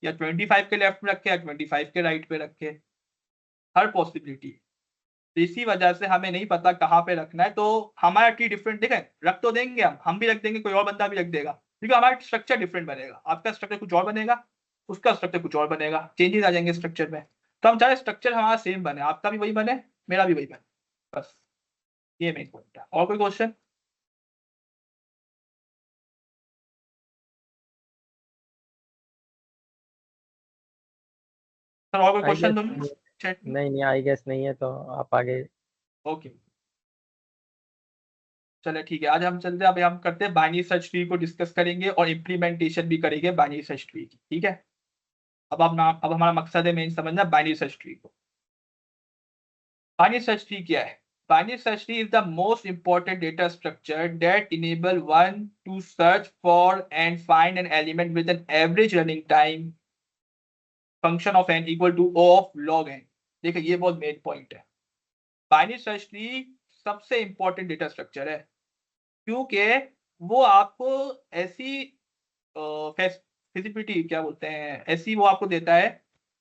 या 25 के लेफ्ट पे रखे या 25 के राइट पे रखे, हर पॉसिबिलिटी। तो इसी वजह से हमें नहीं पता कहाँ पे रखना है, तो हमारा ट्री डिफरेंट, देखें रख तो देंगे हम भी रख देंगे, कोई और बंदा भी रख देगा, क्योंकि हमारा स्ट्रक्चर डिफरेंट बनेगा, आपका स्ट्रक्चर कुछ और बनेगा, उसका स्ट्रक्चर कुछ और बनेगा, चेंजेस आ जाएंगे स्ट्रक्चर में। तो हम चाहे स्ट्रक्चर हमारा सेम बने, आपका भी वही बने, मेरा भी वही बने, बस ये मेन पॉइंट है। और कोई क्वेश्चन सर, और कोई आई क्वेश्चन गेस दोनों चैट में। नहीं, नहीं, आई गेस नहीं है, तो आप आगे। ओके। चलो ठीक है, आज हम चलते हैं, अभी हम करते हैं बाइनरी सर्च ट्री को डिस्कस करेंगे और इम्प्लीमेंटेशन भी करेंगे बाइनरी सर्च ट्री की, ठीक है। अब हमारा मकसद है मेन समझना बाइनरी सर्च ट्री को। बाइनरी सर्च ट्री क्या है? Binary search tree is the most important data structure that enable one to search for and find an element with an average running time function of n equal to O of log n. देखिए ये बहुत main point है। Binary search tree सबसे important data structure है, क्योंकि वो आपको ऐसी फेसिलिटी क्या बोलते हैं, ऐसी वो आपको देता है,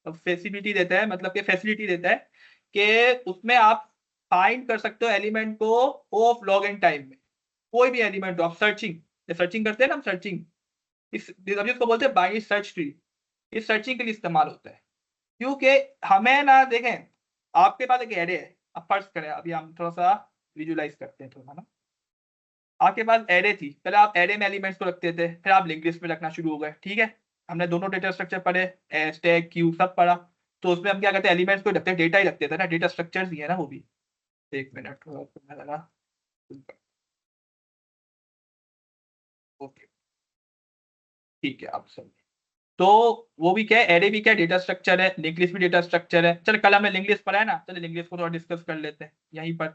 फेसिलिटी देता है, मतलब कि फैसिलिटी देता है कि उसमें आप फाइंड कर सकते हो एलिमेंट को ऑफ लॉग एन टाइम में। कोई भी एलिमेंट हो, आप सर्चिंग करते हैं ना, हम सर्चिंग, अभी उसको बोलते हैं बाइनरी सर्च ट्री। इस सर्चिंग के लिए इस्तेमाल होता है, क्योंकि हमें ना, देखें आपके पास एक एरे है, अब फर्ज करें, अभी हम थोड़ा सा विजुलाइज करते हैं थोड़ा ना। आपके पास एरे थी, पहले आप एरे में एलिमेंट्स को रखते थे, फिर आप लिंक लिस्ट में रखना शुरू हो गए, ठीक है। हमने दोनों डेटा स्ट्रक्चर पढ़े, स्टैक क्यू सब पढ़ा। तो उसमें हम क्या करते हैं, एलिमेंट्स को रखते हैं, डेटा ही रखते थे ना, डेटा स्ट्रक्चर्स ही है ना वो भी। एक मिनट थोड़ा करने लगा। ओके, ठीक है, आप सब। तो वो भी क्या है, एरे भी क्या है, डेटा स्ट्रक्चर है, लिंक लिस्ट भी डेटा स्ट्रक्चर है। चल कल हमने लिंक लिस्ट पढ़ा है ना, चलो लिंक लिस्ट को थोड़ा डिस्कस कर लेते हैं यहीं पर,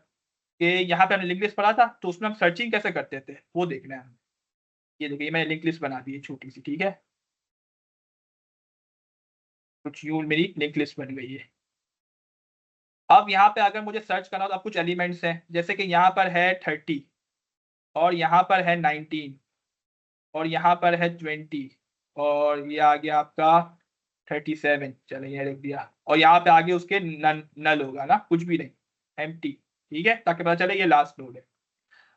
कि यहाँ पे हमने लिंक लिस्ट पढ़ा था, तो उसमें हम सर्चिंग कैसे करते थे वो देखना है हमें। ये देखिए मैंने लिंक लिस्ट बना दी है छोटी सी, ठीक है। कुछ यूं मेरी लिंक लिस्ट बन गई है। अब यहाँ पे अगर मुझे सर्च करना हो तो अब कुछ एलिमेंट्स हैं, जैसे कि यहाँ पर है 30, और यहाँ पर है 19, और यहाँ पर है 20, और ये आ गया आपका 37, चलो ये रख दिया, और यहाँ पे आगे उसके नल नल होगा ना, कुछ भी नहीं, एम्प्टी, ठीक है, ताकि पता चले ये लास्ट नोड है।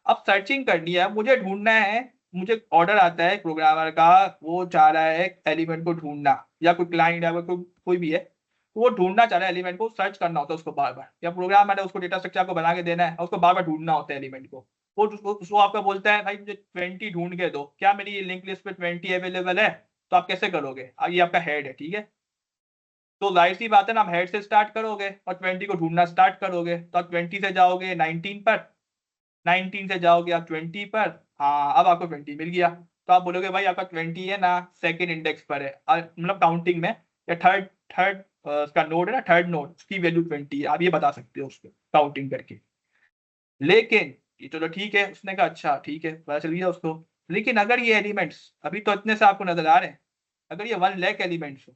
अब सर्चिंग करनी है, मुझे ढूंढना है, मुझे ऑर्डर आता है प्रोग्रामर का, वो चाह रहा है एलिमेंट को ढूंढना, या कोई क्लाइंट है, कोई भी है, तो वो ढूंढना चाह रहा है एलिमेंट को, सर्च करना होता है उसको बार बार, या प्रोग्रामर है उसको डेटा स्ट्रक्चर को बना के देना है और उसको बार बार ढूंढना होता है एलिमेंट को। वो उसको आपका बोलता है भाई मुझे 20 ढूंढ के दो, क्या मेरी लिंक लिस्ट पे 20 अवेलेबल है? तो आप कैसे करोगे, अब ये आपका हेड है, ठीक है। तो जाहिर सी बात है ना, आप हेड से स्टार्ट करोगे और 20 को ढूंढना स्टार्ट करोगे, तो आप 20 से जाओगे 19 पर, 19 से जाओगे आप 20 पर। हाँ, अब आपको 20 मिल गया, तो आप बोलोगे भाई आपका 20 है ना, सेकंड इंडेक्स पर है, मतलब काउंटिंग में, या थर्ड थर्ड उसका नोड है ना, थर्ड नोड, उसकी वैल्यू 20 है, आप ये बता सकते हो उसको काउंटिंग करके। लेकिन ये चलो ठीक है, उसने कहा अच्छा ठीक है, पता चल गया उसको। लेकिन अगर ये एलिमेंट्स अभी तो इतने से आपको नजर आ रहे हैं, अगर ये 1 लाख एलिमेंट्स हो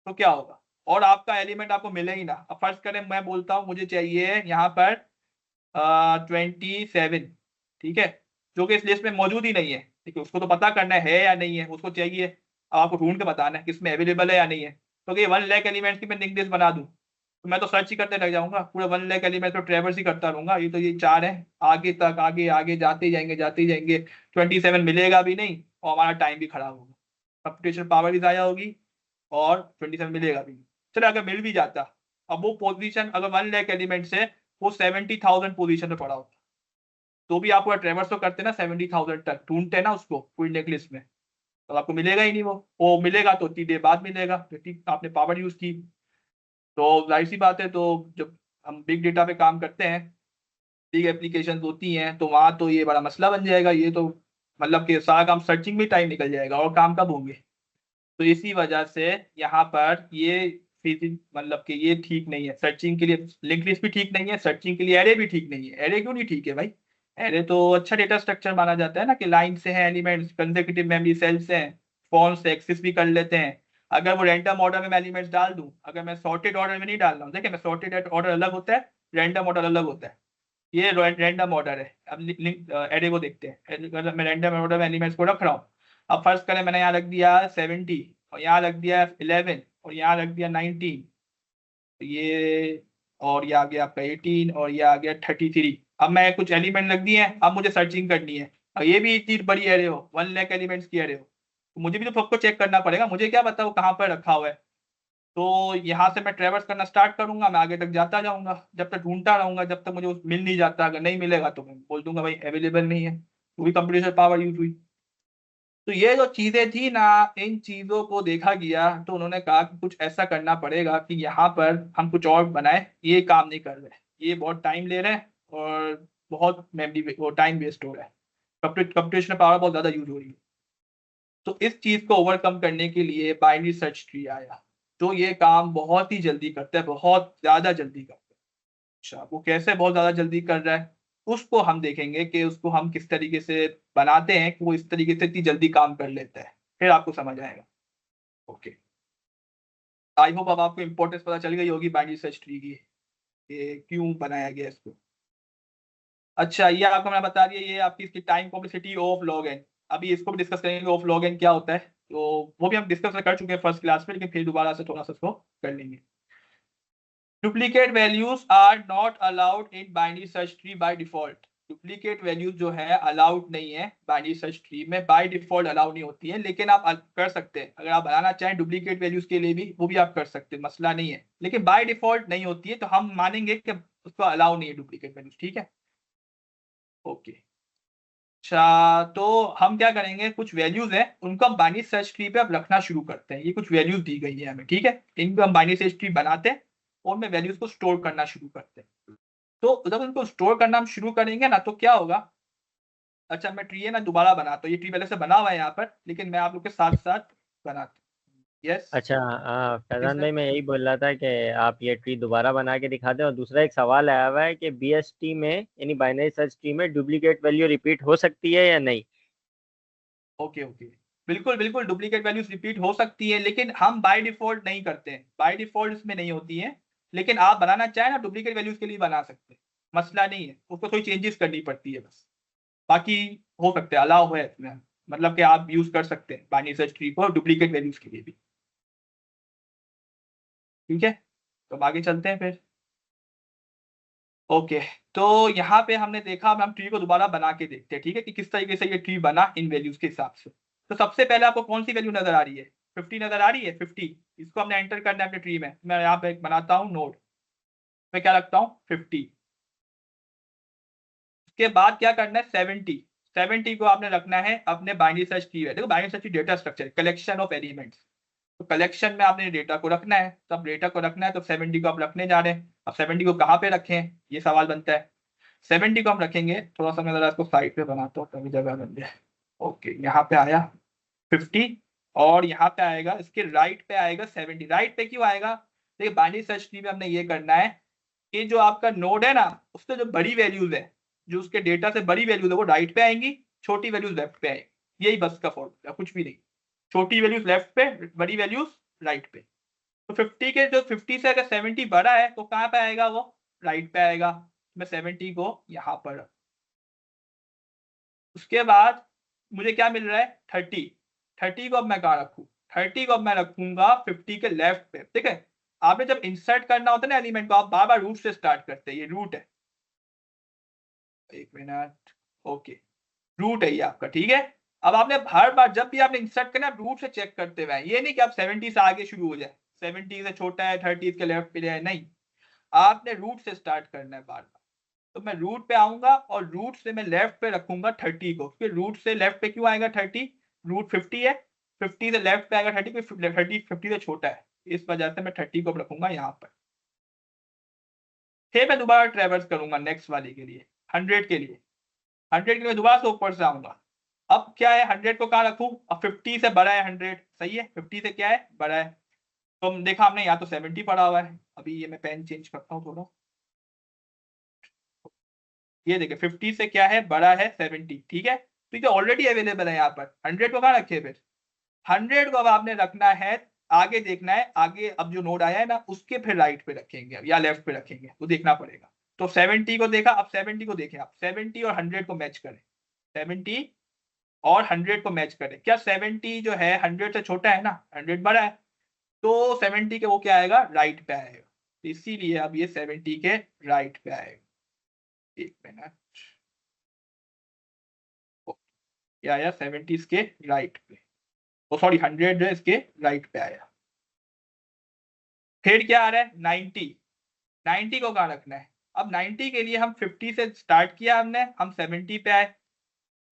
तो क्या होगा, और आपका एलिमेंट आपको मिले ही ना। अब फर्ज करें मैं बोलता हूँ मुझे चाहिए यहाँ पर 27, ठीक है, जो कि इस लिस्ट में मौजूद ही नहीं है, ठीक है, उसको तो पता करना है या नहीं है, उसको चाहिए, अब आपको ढूंढ के बताना है किसमें अवेलेबल है या नहीं है। तो ये 1 लाख एलिमेंट्स की मैं लिंक लिस्ट बना दूं, तो मैं तो सर्च ही करते रह जाऊंगा, पूरे 1 लाख एलिमेंट्स को ट्रेवर्स ही करता रहूंगा, ये तो ये चार है, आगे तक आगे आगे जाते ही जाएंगे जाते ही जाएंगे, 27 मिलेगा भी नहीं, और हमारा टाइम भी खराब होगा, कंप्यूटेशन पावर भी ज़ाया होगी, और 27 मिलेगा भी नहीं। चलो अगर मिल भी जाता, अब वो पोजीशन अगर 1 लाख एलिमेंट से वो 70,000 पोजीशन पे पड़ा होता, तो भी आपको ट्रेवर्स तो करते ना 70,000 तक ढूंढते ना उसको पूरी नेकलिस्ट में, तो आपको मिलेगा ही नहीं, वो मिलेगा तो उतनी देर बाद मिलेगा, क्योंकि आपने पावर यूज की। तो जाहिर सी बात है, तो जब हम बिग डेटा पे काम करते हैं, बिग एप्लीकेशन होती हैं, तो वहां तो ये बड़ा मसला बन जाएगा, ये तो मतलब कि सारा काम सर्चिंग में टाइम निकल जाएगा, और काम कब होंगे। तो इसी वजह से यहाँ पर ये मतलब कि ये ठीक नहीं है सर्चिंग के लिए, लिंक लिस्ट भी ठीक नहीं है सर्चिंग के लिए, एरे भी ठीक नहीं है। एरे क्यों नहीं ठीक है भाई, एरे तो अच्छा डेटा स्ट्रक्चर माना जाता है ना, कि लाइन से है एलिमेंट्स, कंसेक्यूटिव मेमोरी सेल्स हैं, फॉर्म से एक्सेस भी कर लेते हैं। अगर वो रैंडम ऑर्डर में मैं एलिमेंट्स डाल दूं, अगर मैं सॉर्टेड ऑर्डर में नहीं डाल रहा हूँ, देखिए मैं सॉर्टेड ऑर्डर अलग होता है, रैंडम ऑर्डर अलग होता है, ये रैंडम ऑर्डर है। अब लिंक एरे को देखते हैं, अगर मैं रैंडम ऑर्डर में एलिमेंट्स को रख रहा हूँ, अब फर्ज करें मैंने यहाँ रख दिया 70, और यहाँ रख दिया 11, और यहाँ रख दिया 19, ये, और ये आ गया आपका 18, और ये आ गया 33। अब मैं कुछ एलिमेंट रख दिए हैं, अब मुझे सर्चिंग करनी है, और ये भी इतनी बड़ी एरे हो, 1 लाख एलिमेंट्स की एरे हो, तो मुझे भी तो सबको चेक करना पड़ेगा, मुझे क्या पता वो कहाँ पर रखा हुआ है। तो यहाँ से मैं ट्रेवर्स करना स्टार्ट करूंगा, मैं आगे तक जाता जाऊंगा, जब तक ढूंढता रहूंगा, जब तक मुझे मिल नहीं जाता, अगर नहीं मिलेगा तो मैं बोल दूंगा भाई अवेलेबल नहीं है, तो भी कंप्यूटेशन पावर यूज हुई। तो ये जो चीजें थी ना, इन चीजों को देखा गया, तो उन्होंने कहा कि कुछ ऐसा करना पड़ेगा कि यहाँ पर हम कुछ और बनाए, ये काम नहीं कर रहे, ये बहुत टाइम ले रहे हैं, और बहुत मेमोरी वो टाइम वेस्ट हो रहा है, कंप्यूटेशनल पावर बहुत ज्यादा यूज हो रही है। तो इस चीज को ओवरकम करने के लिए बाइनरी सर्च ट्री आया, तो ये काम बहुत ही जल्दी करता है, बहुत ज्यादा जल्दी करता है। अच्छा, वो कैसे बहुत ज्यादा जल्दी कर रहा है उसको हम देखेंगे कि उसको हम किस तरीके से बनाते हैं कि वो इस तरीके से इतनी जल्दी काम कर लेता है, फिर आपको समझ आएगा। ओके, आई होप अब आपको इंपॉर्टेंस पता चल गई होगी बाइनरी सर्च ट्री की, ये क्यों बनाया गया इसको। अच्छा, ये आपको मैं बता दिया, ये आपकी इसकी time complexity of log n. अभी इसको भी डिस्कस करेंगे ऑफ लॉग एन क्या होता है, तो वो भी हम डिस्कस कर चुके हैं फर्स्ट क्लास में, लेकिन फिर दोबारा से थोड़ा सा इसको कर लेंगे। Duplicate values are not allowed in binary search tree by default. Duplicate values जो है अलाउड नहीं है बाइनरी सर्च ट्री में, बाय डिफॉल्ट अलाउड नहीं होती है, लेकिन आप कर सकते हैं अगर आप बनाना चाहें डुप्लीकेट वैल्यूज के लिए भी, वो भी आप कर सकते हैं, मसला नहीं है, लेकिन बाय डिफॉल्ट नहीं होती है, तो हम मानेंगे कि उसको अलाउ नहीं है डुप्लीकेट वैल्यूज, ठीक है। ओके, अच्छा, तो हम क्या करेंगे, कुछ वैल्यूज है उनको हम बाइनरी सर्च ट्री पे अब रखना शुरू करते हैं। ये कुछ वैल्यूज दी गई है हमें, ठीक है, इनको हम बाइनरी सर्च ट्री बनाते हैं और उनमें वैल्यूज को स्टोर करना शुरू करते हैं। तो जब उनको स्टोर करना हम शुरू करेंगे ना, तो क्या होगा। अच्छा, मैं ट्री है ना दोबारा बनाता हूँ, ये ट्री पहले से बना हुआ है यहाँ पर, लेकिन मैं आप लोग के साथ साथ बनाता हूँ। यस, अच्छा, हाँ फैजान भाई, मैं यही बोल रहा था कि आप ये ट्री दोबारा बना के दिखा दें। और दूसरा एक सवाल आया हुआ है कि बीएसटी में यानी बाइनरी सर्च ट्री में डुप्लीकेट वैल्यू रिपीट हो सकती है या नहीं। ओके ओके, बिल्कुल बिल्कुल डुप्लीकेट वैल्यूज रिपीट हो सकती है, लेकिन हम बाय डिफॉल्ट नहीं करते हैं, बाय डिफॉल्ट इसमें नहीं होती है। लेकिन आप बनाना चाहें ना डुप्लीकेट वैल्यूज के लिए बना सकते हैं, मसला नहीं है, उसको थोड़ी चेंजेस करनी पड़ती है बस, बाकी हो सकते हैं, अलाउ है इसमें, मतलब कि आप यूज कर सकते हैं बाइनरी सर्च ट्री को डुप्लीकेट वैल्यूज के लिए भी। ठीक है, तो अब आगे चलते हैं फिर। ओके, तो यहाँ पे हमने देखा, अब हम ट्री को दोबारा बना के देखते हैं, ठीक है, कि किस तरीके से ये ट्री बना इन वैल्यूज के हिसाब से। तो सबसे पहले आपको कौन सी वैल्यू नजर आ रही है, 50 नजर आ रही है, 50, इसको हमने एंटर करना है अपने ट्री में। मैं यहाँ पे एक बनाता हूँ नोड, मैं क्या रखता हूँ 50। उसके बाद क्या करना है 70, 70 को आपने रखना है अपने बाइनरी सर्च ट्री में। देखो binary search tree data structure, collection of elements, तो कलेक्शन में आपने डेटा को रखना है, तो अब डेटा को रखना है तो 70 को आप रखने जा रहे हैं। अब 70 को कहाँ पे रखें, ये सवाल बनता है। 70 को हम रखेंगे, थोड़ा सा मैं जरा इसको साइड पे बनाता हूँ तभी जगह बन जाए। ओके, यहाँ पे आया 50, और यहाँ पे आएगा इसके राइट पे आएगा 70। राइट पे क्यों आएगा, देखिए बाइनरी सर्च ट्री में हमने ये करना है कि जो आपका नोड है ना, उससे जो बड़ी वैल्यूज है, जो उसके डेटा से बड़ी वैल्यूज है वो राइट पे आएंगी, छोटी वैल्यूज लेफ्ट पे आएंगी, यही बस का फॉर्मूला, कुछ भी नहीं। छोटी वैल्यूज लेफ्ट पे, बड़ी वैल्यूज राइट पे। तो 50 के जो 50 से अगर 70 बड़ा है तो कहाँ पे आएगा वो, राइट पे आएगा। मैं 70 को यहाँ पर रख, उसके बाद मुझे क्या मिल रहा है 30, 30 को अब मैं कहाँ रखूँ, 30 को अब मैं रखूंगा 50 के लेफ्ट पे, ठीक है। आपने जब इंसर्ट करना होता है ना एलिमेंट को, आप बार बार रूट से स्टार्ट करते हैं, ये रूट है, एक मिनट, ओके, रूट है ये आपका, ठीक है। अब आपने हर बार जब भी आपने इंसर्ट करना है रूट से चेक करते हुए, ये नहीं कि आप 70 से आगे शुरू हो जाए, 70 से छोटा है 30 के लेफ्ट पे जाए, नहीं, आपने रूट से स्टार्ट करना है बार बार। तो मैं रूट पे आऊंगा और रूट से मैं लेफ्ट पे रखूंगा 30 को, क्योंकि रूट से लेफ्ट पे क्यों आएगा 30, रूट 50 है, 50 से लेफ्ट पे आएगा 30, 30 50 से छोटा है, इस वजह से मैं 30 को रखूंगा यहाँ पर। फिर मैं दोबारा ट्रेवर्स करूंगा नेक्स्ट वाले के लिए, 100 के लिए, 100 के लिए दोबारा से ऊपर से आऊंगा। अब क्या है 100 को कहाँ रखूं, अब 50 से बड़ा है 100, सही है, 50 से क्या है बड़ा है। तो हम देखा हमने यहाँ तो 70 पड़ा हुआ है, अभी ये मैं पेन चेंज करता हूँ थोड़ा, ये देखिए 50 से क्या है बड़ा है 70, ठीक है, तो ये ऑलरेडी अवेलेबल है यहाँ पर। 100 को कहाँ रखे फिर, 100 को अब आपने रखना है, आगे देखना है, आगे अब जो नोड आया है ना उसके फिर राइट पे रखेंगे या लेफ्ट पे रखेंगे, वो देखना पड़ेगा। तो 70 को देखा, अब 70 को देखें आप, 70 और 100 को मैच करें, 70 और 100 को मैच करें, क्या 70 जो है 100 से छोटा है ना, 100 बड़ा है, तो 70 के वो क्या आएगा राइट पे आएगा, तो इसीलिए अब ये 70 के राइट पे आएगा। एक मिनट, क्या आया 70 इसके राइट पे, ओ सॉरी 100 जो है इसके राइट पे आया। फिर क्या आ रहा है 90, 90 को कहाँ रखना है, अब 90 के लिए हम 50 से स्टार्ट किया हमने, हम 70 पे आए।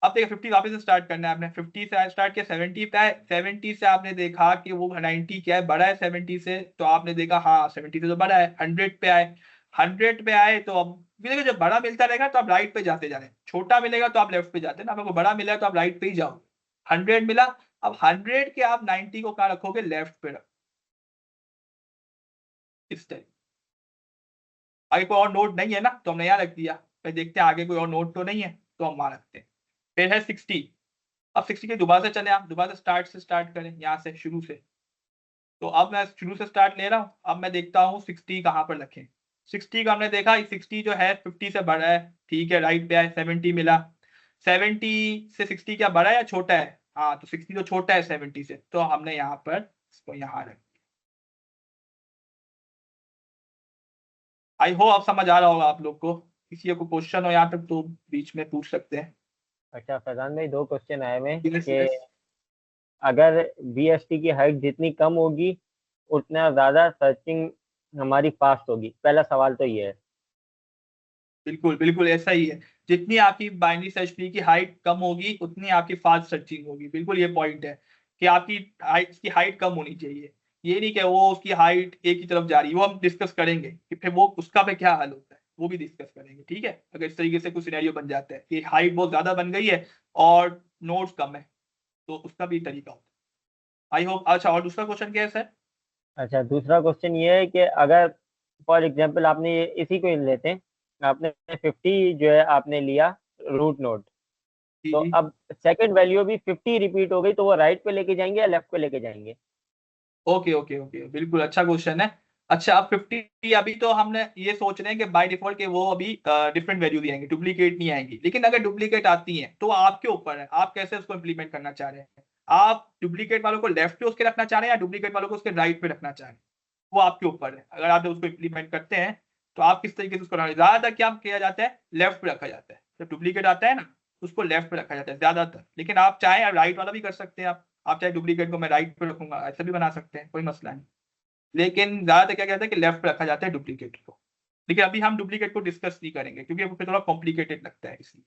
अब देखिए 50 वापस से स्टार्ट करना है आपने, 50 से स्टार्ट किया 70 पे आए, 70 से आपने देखा कि वो 90 क्या है बड़ा है 70 से, तो आपने देखा हाँ 70 से तो बड़ा है, 100 पे आए। 100 पे आए तो अब देखिए जब बड़ा मिलता रहेगा तो आप राइट पे जाते जा रहे हैं, छोटा मिलेगा तो आप लेफ्ट पे जाते हैं ना। आपको बड़ा मिला तो आप राइट पे ही जाओ। 100 मिला, अब 100 के आप 90 को कहाँ रखोगे? लेफ्ट पे रखो, इस टाइप। आगे कोई और नोट नहीं है ना, तो हमने यहाँ रख दिया। फिर देखते हैं आगे कोई और नोट तो नहीं है, तो हम वहां रखते हैं। फिर है 60। अब 60 के दोबारा से चले, आप दोबारा से स्टार्ट करें यहाँ से शुरू से। तो अब मैं शुरू से स्टार्ट ले रहा हूँ। अब मैं देखता हूँ 60 कहाँ पर रखें। 60 का हमने देखा 60 जो है 50 से बड़ा है, ठीक है, राइट पे आए। 70 मिला, 70 से 60 क्या बड़ा है या छोटा है? हाँ, तो 60 तो छोटा है 70 से, तो हमने यहाँ पर इसको यहाँ रख। आई होप अब समझ आ रहा होगा आप लोग को। किसी को क्वेश्चन हो यहाँ तक तो बीच में पूछ सकते हैं। अच्छा फैजान भाई, 2 क्वेश्चन आए हुए यस कि यस। अगर बीएसटी की हाइट जितनी कम होगी उतना ज्यादा सर्चिंग हमारी फास्ट होगी। पहला सवाल तो ये है। बिल्कुल बिल्कुल ऐसा ही है। जितनी आपकी बाइनरी सर्च ट्री की हाइट कम होगी उतनी आपकी फास्ट सर्चिंग होगी। बिल्कुल ये पॉइंट है कि आपकी हाइट की हाइट कम होनी चाहिए। ये नहीं कि वो उसकी हाइट एक ही तरफ जा रही है, वो हम डिस्कस करेंगे कि फिर वो उसका पे क्या हल होता है, वो भी डिस्कस करेंगे, ठीक है। अगर इस तरीके से कुछ सिनेरियो बन जाता है कि हाइट बहुत ज्यादा बन गई है और नोट्स कम है, तो उसका भी तरीका होता है। I hope. अच्छा, और दूसरा क्वेश्चन क्या है सर? अच्छा दूसरा क्वेश्चन ये है कि अगर फॉर एग्जांपल आपने इसी को ही लेते हैं, आपने 50 जो है आपने लिया रूट नोड, जी तो जी। अब सेकंड वैल्यू भी 50 रिपीट हो गई, तो वो राइट पे लेके जाएंगे या लेफ्ट पे लेके जाएंगे? ओके ओके ओके, बिल्कुल अच्छा क्वेश्चन है। अच्छा, अब 50 अभी तो हमने ये सोच रहे हैं कि बाय डिफॉल्ट के वो अभी डिफरेंट वैल्यू दी आएंगी, डुप्लीकेट नहीं आएंगी। लेकिन अगर डुप्लीकेट आती हैं तो आपके ऊपर है, आप कैसे उसको इंप्लीमेंट करना चाह रहे हैं। आप डुप्लीकेट वालों को लेफ्ट पे उसके रखना चाह रहे हैं या डुप्लीकेट वालों को उसके राइट पे रखना चाह रहे हैं, वो आपके ऊपर है। अगर आप उसको इंप्लीमेंट करते हैं तो आप किस तरीके से उसको ज्यादातर क्या किया जाता है, लेफ्ट पे रखा जाता है। जब डुप्लीकेट आता है ना, उसको लेफ्ट पे रखा जाता है ज्यादातर। लेकिन आप चाहे राइट वाला भी कर सकते हैं। आप चाहे डुप्लीकेट को मैं राइट पे रखूंगा, ऐसा भी बना सकते हैं, कोई मसला नहीं। लेकिन ज्यादातर क्या कहता है कि लेफ्ट पे रखा जाता है डुप्लीकेट को। लेकिन अभी हम डुप्लीकेट को डिस्कस नहीं करेंगे क्योंकि वो फिर थोड़ा कॉम्प्लिकेटेड लगता है, इसलिए।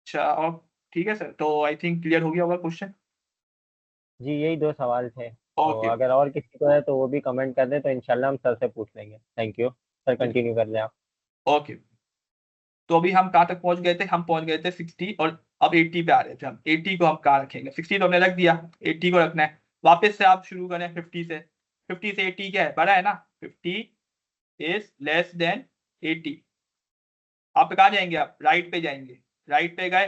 अच्छा, और ठीक है सर, तो आई थिंक क्लियर हो गया होगा क्वेश्चन। जी यही 2 सवाल थे, तो ओके अगर और किसी को है तो वो भी कमेंट कर दें, तो इंशाल्लाह हम सर से पूछ लेंगे। थैंक यू सर, कंटिन्यू कर लें आप। ओके। तो अभी हम कहाँ तक पहुंच गए थे? हम पहुंच गए थे 60 और अब 80 पे आ रहे थे हम। 80 को हम कहाँ रखेंगे? 60 तो हमने रख दिया, 80 को रखना है। वापस से आप शुरू करें 50 से। 50 से 80 क्या है? बड़ा है ना। 50 इज लेस देन 80। आप कहाँ जाएंगे? आप राइट पे जाएंगे। राइट पे गए,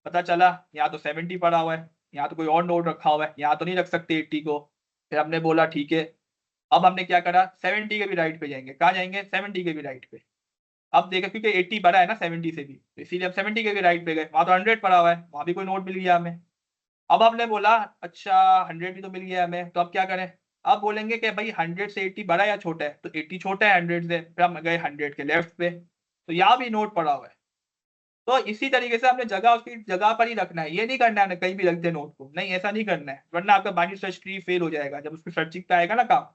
पता चला यहाँ तो 70 पड़ा हुआ है, यहाँ तो कोई और नोट रखा हुआ है, यहाँ तो नहीं रख सकते 80 को। फिर हमने बोला ठीक है। अब हमने क्या करा? 70 के भी राइट पे जाएंगे। कहाँ जाएंगे? 70 के भी राइट पे। अब देखा क्योंकि 80 बड़ा है ना 70 से भी, तो इसीलिए हम 70 के भी राइट पे गए। वहां तो 100 पड़ा हुआ है, वहां भी कोई नोट मिल गया हमें। अब हमने बोला अच्छा 100 भी तो मिल गया हमें, तो अब क्या करें? अब बोलेंगे कि भाई 100 से 80 बड़ा या छोटा है? तो 80 छोटा है 100 से। फिर हम गए 100 के लेफ्ट पे, तो यहाँ भी नोट पड़ा हुआ है। तो इसी तरीके से हमने जगह उसकी जगह पर ही रखना है। ये नहीं करना है कहीं भी रख दे नोट को, नहीं, ऐसा नहीं करना है, वरना आपका बाइनरी सर्च ट्री फेल हो जाएगा। जब उसकी सर्चिंग पे आएगा ना काम,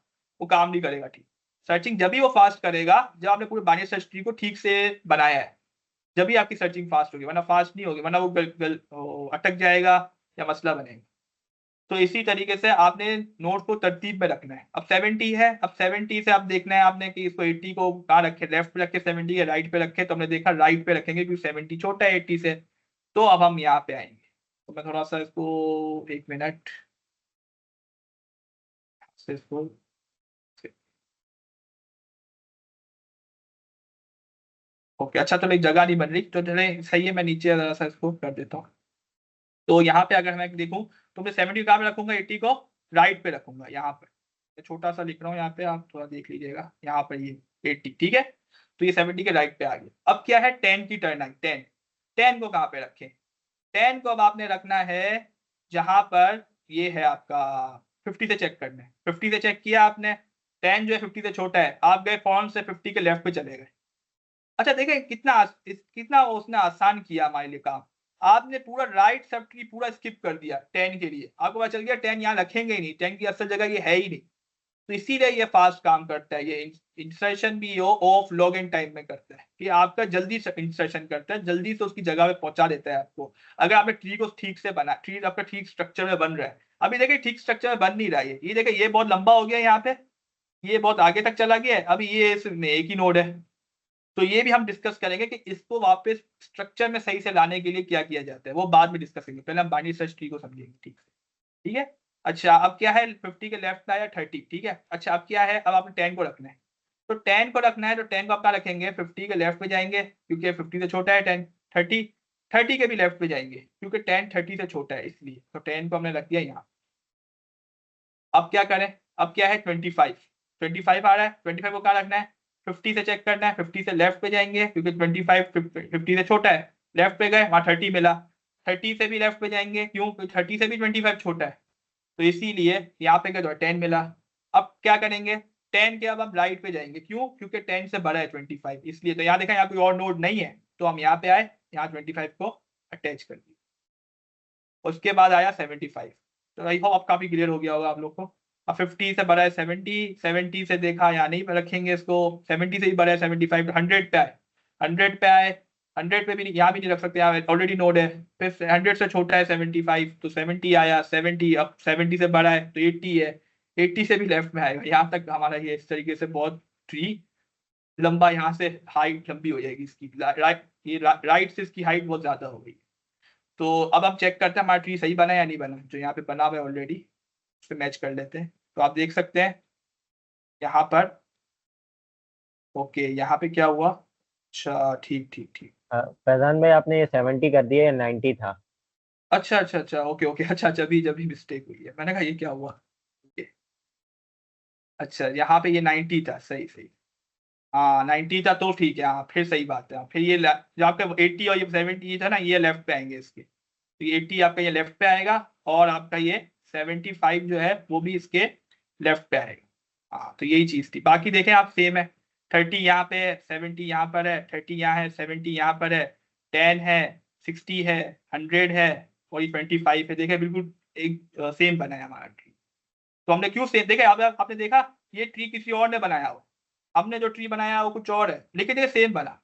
वो काम नहीं करेगा ठीक। सर्चिंग जब भी वो फास्ट करेगा जब आपने पूरे बाइनरी सर्च ट्री को ठीक से बनाया है, जब भी आपकी सर्चिंग फास्ट होगी, वरना फास्ट नहीं होगी, वरना वो अटक जाएगा या मसला बनेगा। तो इसी तरीके से आपने नोट को तरतीब में रखना है। अब 70 है, अब 70 से आप देखना है आपने कि इसको 80 को कहाँ रखे, लेफ्ट पे रखे 70 के राइट पे रखे, तो हमने देखा राइट पे रखेंगे क्योंकि 70 छोटा है 80 से। तो अब हम यहाँ पे आएंगे। तो मैं थोड़ा सा इसको, एक मिनट से इसको, ओके। अच्छा, तो मेरी जगह नहीं बन रही, तो चले सही है, मैं नीचे जरा सा इसको कर देता हूँ। तो यहाँ पे अगर मैं देखूँ तो मैं 70 कहाँ पे रखूंगा? 80 को राइट पे रखूंगा, यहाँ पे। मैं छोटा सा लिख रहा हूँ यहाँ पे, आप थोड़ा देख लीजिएगा यहाँ पर, ये 80, ठीक है। तो ये 70 के राइट पे आ गया। अब क्या है? 10 की टर्न आई। 10, 10 को कहाँ पे रखें? 10 को अब आपने रखना है जहां पर ये है आपका 50 से चेक करना है। 50 से चेक किया आपने, 10 जो है 50 से छोटा है, आप गए फौरन से 50 के लेफ्ट पे चले गए। अच्छा देखें कितना उसने आसान किया हमारे लिए काम। आपने पूरा राइट सब ट्री पूरा स्किप कर दिया 10 के लिए। आपको पता चल गया 10 यहाँ रखेंगे ही नहीं, 10 की असल जगह ये है ही नहीं। तो इसीलिए ये फास्ट काम करता है। ये इंसर्शन भी यो ऑफ लॉग इन टाइम में करता है कि आपका जल्दी से इंसर्शन करता है, जल्दी से उसकी जगह पे पहुंचा देता है आपको। अगर आपने ट्री को ठीक से बना, ट्री आपका ठीक स्ट्रक्चर में बन रहा है। अभी देखिए ठीक स्ट्रक्चर में बन नहीं रहा है। ये देखिए ये बहुत लंबा हो गया यहाँ पे, ये बहुत आगे तक चला गया है, अभी ये इसमें एक ही नोड है। तो ये भी हम डिस्कस करेंगे कि इसको वापस स्ट्रक्चर में सही से लाने के लिए क्या किया जाता है, वो बाद में डिस्कस करेंगे, पहले हम बाइनरी सर्च ट्री को समझेंगे ठीक से। ठीक है। अच्छा अब क्या है, 50 के लेफ्ट में आया 30, ठीक है। अच्छा अब क्या है, अब आपने 10 को रखना है, तो 10 को रखना है, तो 10 को आप क्या रखेंगे, 50 के लेफ्ट में जाएंगे क्योंकि 50 से छोटा है 10। 30, 30 के भी लेफ्ट में जाएंगे क्योंकि 10 30 से छोटा है, इसलिए तो 10 को हमने रख दिया यहाँ। अब क्या करें, अब क्या है 25, 25 आ रहा है, 25 को क्या रखना है, 50 से चेक करना है, 50 से लेफ्ट पे जाएंगे क्योंकि 25 50 से छोटा है, लेफ्ट पे गए वहां 30 मिला, 30 से भी लेफ्ट पे जाएंगे, क्यों, 30 से भी 25 छोटा है, तो इसीलिए यहाँ पे क्या 10 मिला। अब क्या करेंगे, 10 के अब हम राइट पे जाएंगे, क्यों, क्योंकि 10 से बड़ा है 25, इसलिए तो यहाँ देखा यहाँ कोई और नोड नहीं है, तो हम यहाँ पे आए, यहाँ 25 को अटैच कर दिया। उसके बाद आया 75, तो आई होप अब काफी क्लियर हो गया होगा आप लोग को। अब 50 से बड़ा है 70, 70 से देखा यहाँ नहीं रखेंगे इसको, 70 से भी बड़ा है 75, तो 100 पे आए, 100 पे आए, 100 पे भी नहीं, यहाँ भी नहीं रख सकते, यहाँ ऑलरेडी नोड है। फिर 100 से छोटा है 75, तो 70 आया, 70 अब 70 से बड़ा है तो 80 है, 80 से भी लेफ्ट में आएगा, यहाँ तक हमारा ये इस तरीके से बहुत ट्री लंबा, यहाँ से हाइट लंबी हो जाएगी इसकी, राइट से इसकी हाइट बहुत ज्यादा हो गई। तो अब हम चेक करते हैं हमारा ट्री सही बना है या नहीं बना, जो यहाँ पे बना हुआ है ऑलरेडी, उस पर मैच कर लेते हैं। तो आप देख सकते हैं यहाँ पर, ओके यहाँ पे क्या हुआ, अच्छा ठीक ठीक ठीक, फैजान भाई आपने ये 70 कर दिया, ये 90 था। अच्छा अच्छा अच्छा, ओके ओके, अच्छा अच्छा, अभी जब भी मिस्टेक हुई है, मैंने कहा ये क्या हुआ। ओके, अच्छा यहाँ पे ये 90 था, सही सही, हाँ 90 था, तो ठीक है, हाँ फिर सही बात है। हाँ, फिर ये जो आपका 80 और ये 70 था ना, ये लेफ्ट पे आएंगे इसके, तो ये 80 आपका ये लेफ्ट पे आएगा, और आपका ये 75 जो है वो भी इसके लेफ्ट पे आएगा। हाँ तो यही चीज थी, बाकी देखें आप सेम है, 30 यहाँ पे है, 70 यहाँ पर है, 30 यहाँ है, 70 यहाँ पर है, 10 है, 60 है, 100 है, और ये 25 है, देखे बिल्कुल एक सेम बना है हमारा ट्री। तो हमने क्यों सेम देखे, आपने देखा ये ट्री किसी और ने बनाया हो, हमने जो ट्री बनाया वो कुछ और है, लेकिन ये सेम बना।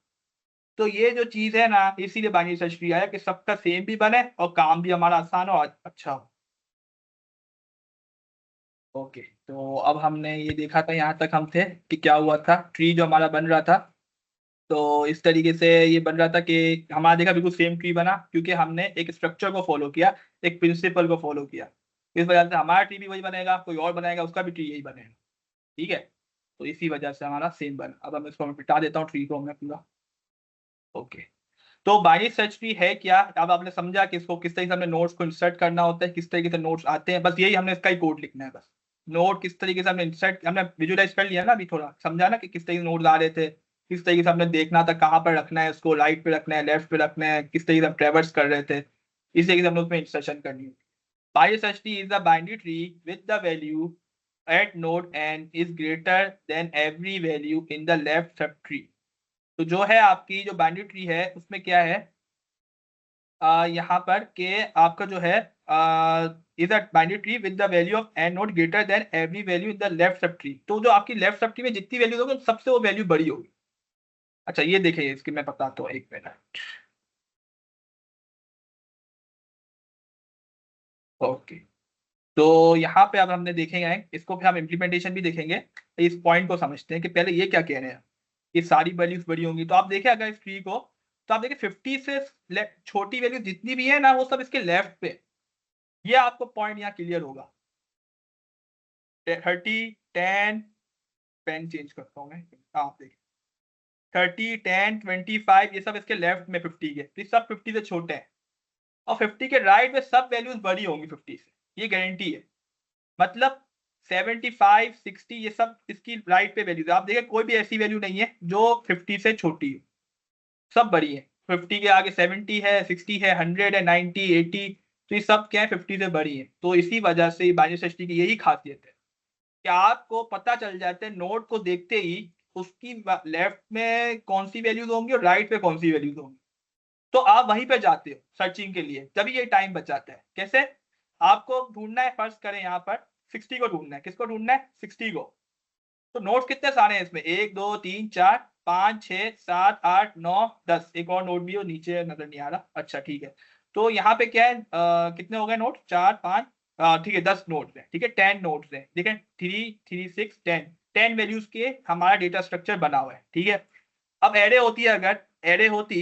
तो ये जो चीज है ना, इसीलिए बाइनरी सर्च ट्री आया कि सबका सेम भी बने और काम भी हमारा आसान हो और अच्छा हो। ओके, तो अब हमने ये देखा था, यहाँ तक हम थे कि क्या हुआ था, ट्री जो हमारा बन रहा था, तो इस तरीके से ये बन रहा था कि हमारा देखा बिल्कुल सेम ट्री बना, क्योंकि हमने एक स्ट्रक्चर को फॉलो किया, एक प्रिंसिपल को फॉलो किया। इस वजह से हमारा ट्री भी वही बनेगा, कोई और बनाएगा उसका भी ट्री यही बनेगा। ठीक है, तो इसी वजह से हमारा सेम बना। अब हम इसको मैं मिटा देता हूँ ट्री को हमने पूरा। ओके, तो बाइनरी सर्च ट्री है क्या, अब आपने समझा कि इसको किस तरीके से हमने नोट्स को इंसर्ट करना होता है, किस तरीके से नोट्स आते हैं, बस यही हमने इसका ही कोड लिखना है बस। नोट किस तरीके से हमने इंसर्ट, हमने विजुअलाइज कर लिया ना, अभी थोड़ा समझा ना कि किस तरीके से नोट्स आ रहे थे, किस तरीके से हमने देखना था कहाँ पर रखना है उसको, राइट पे रखना है, लेफ्ट पे रखना है, किस तरीके से हम ट्रेवर्स कर रहे थे, इस तरीके से हमने उसमें इंसर्शन करनी है। Binary search tree is the binary tree with the value at node n is greater than every value in the left subtree। तो जो है आपकी जो बाइनरी ट्री है उसमें क्या है, यहाँ पर के आपका जो है is a binary tree with the value of an node greater than every value in the left sub tree. तो जो आपकी लेफ्ट सब ट्री में जितनी वैल्यूज होगी सबसे वो वैल्यू बड़ी होगी। अच्छा ये देखिए इसकी मैं बताता हूँ, एक मिनट। ओके, तो यहाँ पे अब हमने देखेंगे इसको, फिर हम इम्प्लीमेंटेशन भी देखेंगे। इस पॉइंट को समझते हैं कि पहले ये क्या कह रहे हैं, ये सारी वैल्यूज बड़ी होंगी, तो आप देखें अगर इस ट्री को, तो आप देखिए 50 से छोटी वैल्यू जितनी भी है ना वो सब इसके लेफ्ट पे, ये आपको पॉइंट यहाँ क्लियर होगा। 30, 10, पेन चेंज करता हूँ मैं, आप देखिए 30, 10, 25 ये सब इसके लेफ्ट में 50 के, तो ये सब 50 से छोटे हैं, और 50 के राइट में सब वैल्यूज बड़ी होंगी 50 से, ये गारंटी है। मतलब 75, 60 ये सब इसकी राइट पे वैल्यूज, आप देखिए कोई भी ऐसी वैल्यू नहीं है जो 50 से छोटी है, सब बड़ी है। 50 के आगे 70 है, 60 है, 100 है, 90, 80, तो ये सब क्या है 50 से बड़ी है। तो इसी वजह से बाइनरी सर्च ट्री की यही खासियत है कि आपको पता चल जाता है नोड को देखते ही उसकी लेफ्ट में कौन सी वैल्यूज होंगी और राइट पे कौन सी वैल्यूज होंगी, तो आप वहीं पे जाते हो सर्चिंग के लिए, तभी ये टाइम बचाता है। कैसे, आपको ढूंढना है, फर्स्ट करें यहाँ पर 60 को ढूंढना है, किसको ढूंढना है 60 को। तो नोट्स कितने सारे हैं इसमें, 1 2 3 4 5 6 7 8 9 10, एक और नोट भी हो नीचे नजर नहीं आ रहा, अच्छा ठीक है। तो यहाँ पे क्या है, कितने हो गए नोट, 4 5, ठीक है 10 नोट्स हैं, ठीक है 10 नोट्स हैं, ठीक है 3 3 6 10, 10 वैल्यूज के हमारा डेटा स्ट्रक्चर बना हुआ है, ठीक है। अब एरे होती है, अगर एरे होती,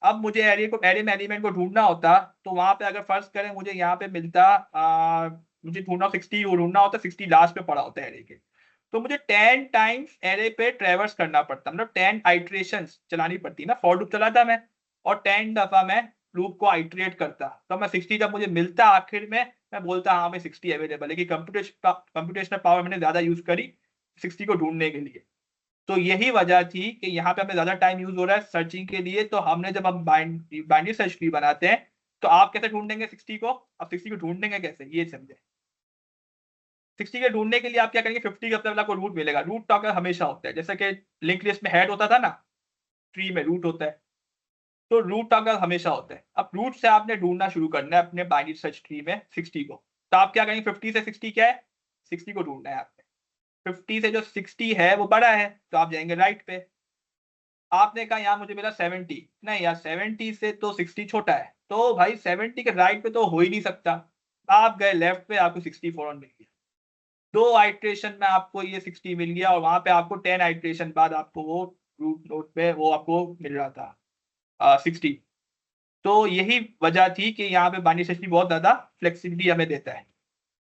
अब मुझे एरे में एलिमेंट को ढूंढना होता, तो वहां पे अगर फर्स्ट करें मुझे यहाँ पे मिलता मुझे ढूंढना 60 वो ढूंढना होता, 60 लास्ट पे पड़ा होता है एरे के, तो मुझे 10 टाइम्स एरे पे ट्रेवर्स करना पड़ता, मतलब 10 आइट्रेशंस चलानी पड़ती ना, फॉर लूप चलाता मैं और 10 दफा मैं लूप को आइट्रेट करता, तो मैं 60 जब मुझे मिलता आखिर में मैं बोलता हाँ मैं 60 अवेलेबल है, कि कंप्यूटेशनल पावर मैंने ज्यादा यूज करी 60 को ढूंढने के लिए। तो यही वजह थी कि यहाँ पे हमें ज्यादा टाइम यूज हो रहा है सर्चिंग के लिए, तो हमने जब हम बाइनरी सर्च ट्री बनाते हैं तो आप कैसे ढूंढेंगे 60 को, अब 60 को ढूंढेंगे कैसे ये समझे। 60 के ढूंढने के लिए आप क्या करेंगे, 50 के अपने आपको रूट मिलेगा, रूट टॉगल हमेशा होता है, जैसे कि लिंक लिस्ट में हेड होता था ना, ट्री में रूट होता है, तो रूट टॉगल हमेशा होता है। अब रूट से आपने ढूंढना शुरू करना है अपने बाइनरी सर्च ट्री में 60 को, तो आप क्या करेंगे, 50 से 60 क्या है, 60 को ढूंढना है आपने। 50 से जो 60 है वो बड़ा है तो आप जाएंगे राइट पे। आपने कहा यहाँ मुझे मिला 70, नहीं यार 70 से तो 60 छोटा है, तो भाई 70 के राइट पे तो हो ही नहीं सकता, आप गए लेफ्ट पे, आपको 60 फौरन मिल गया, 2 आइट्रेशन में आपको ये 60 मिल गया, और वहां पे आपको 10 आइट्रेशन बाद आपको वो रूट नोड पे वो आपको मिल रहा था 60। तो यही वजह थी कि यहाँ पे बाइनरी सर्च ट्री बहुत ज्यादा फ्लेक्सिबिलिटी हमें देता है।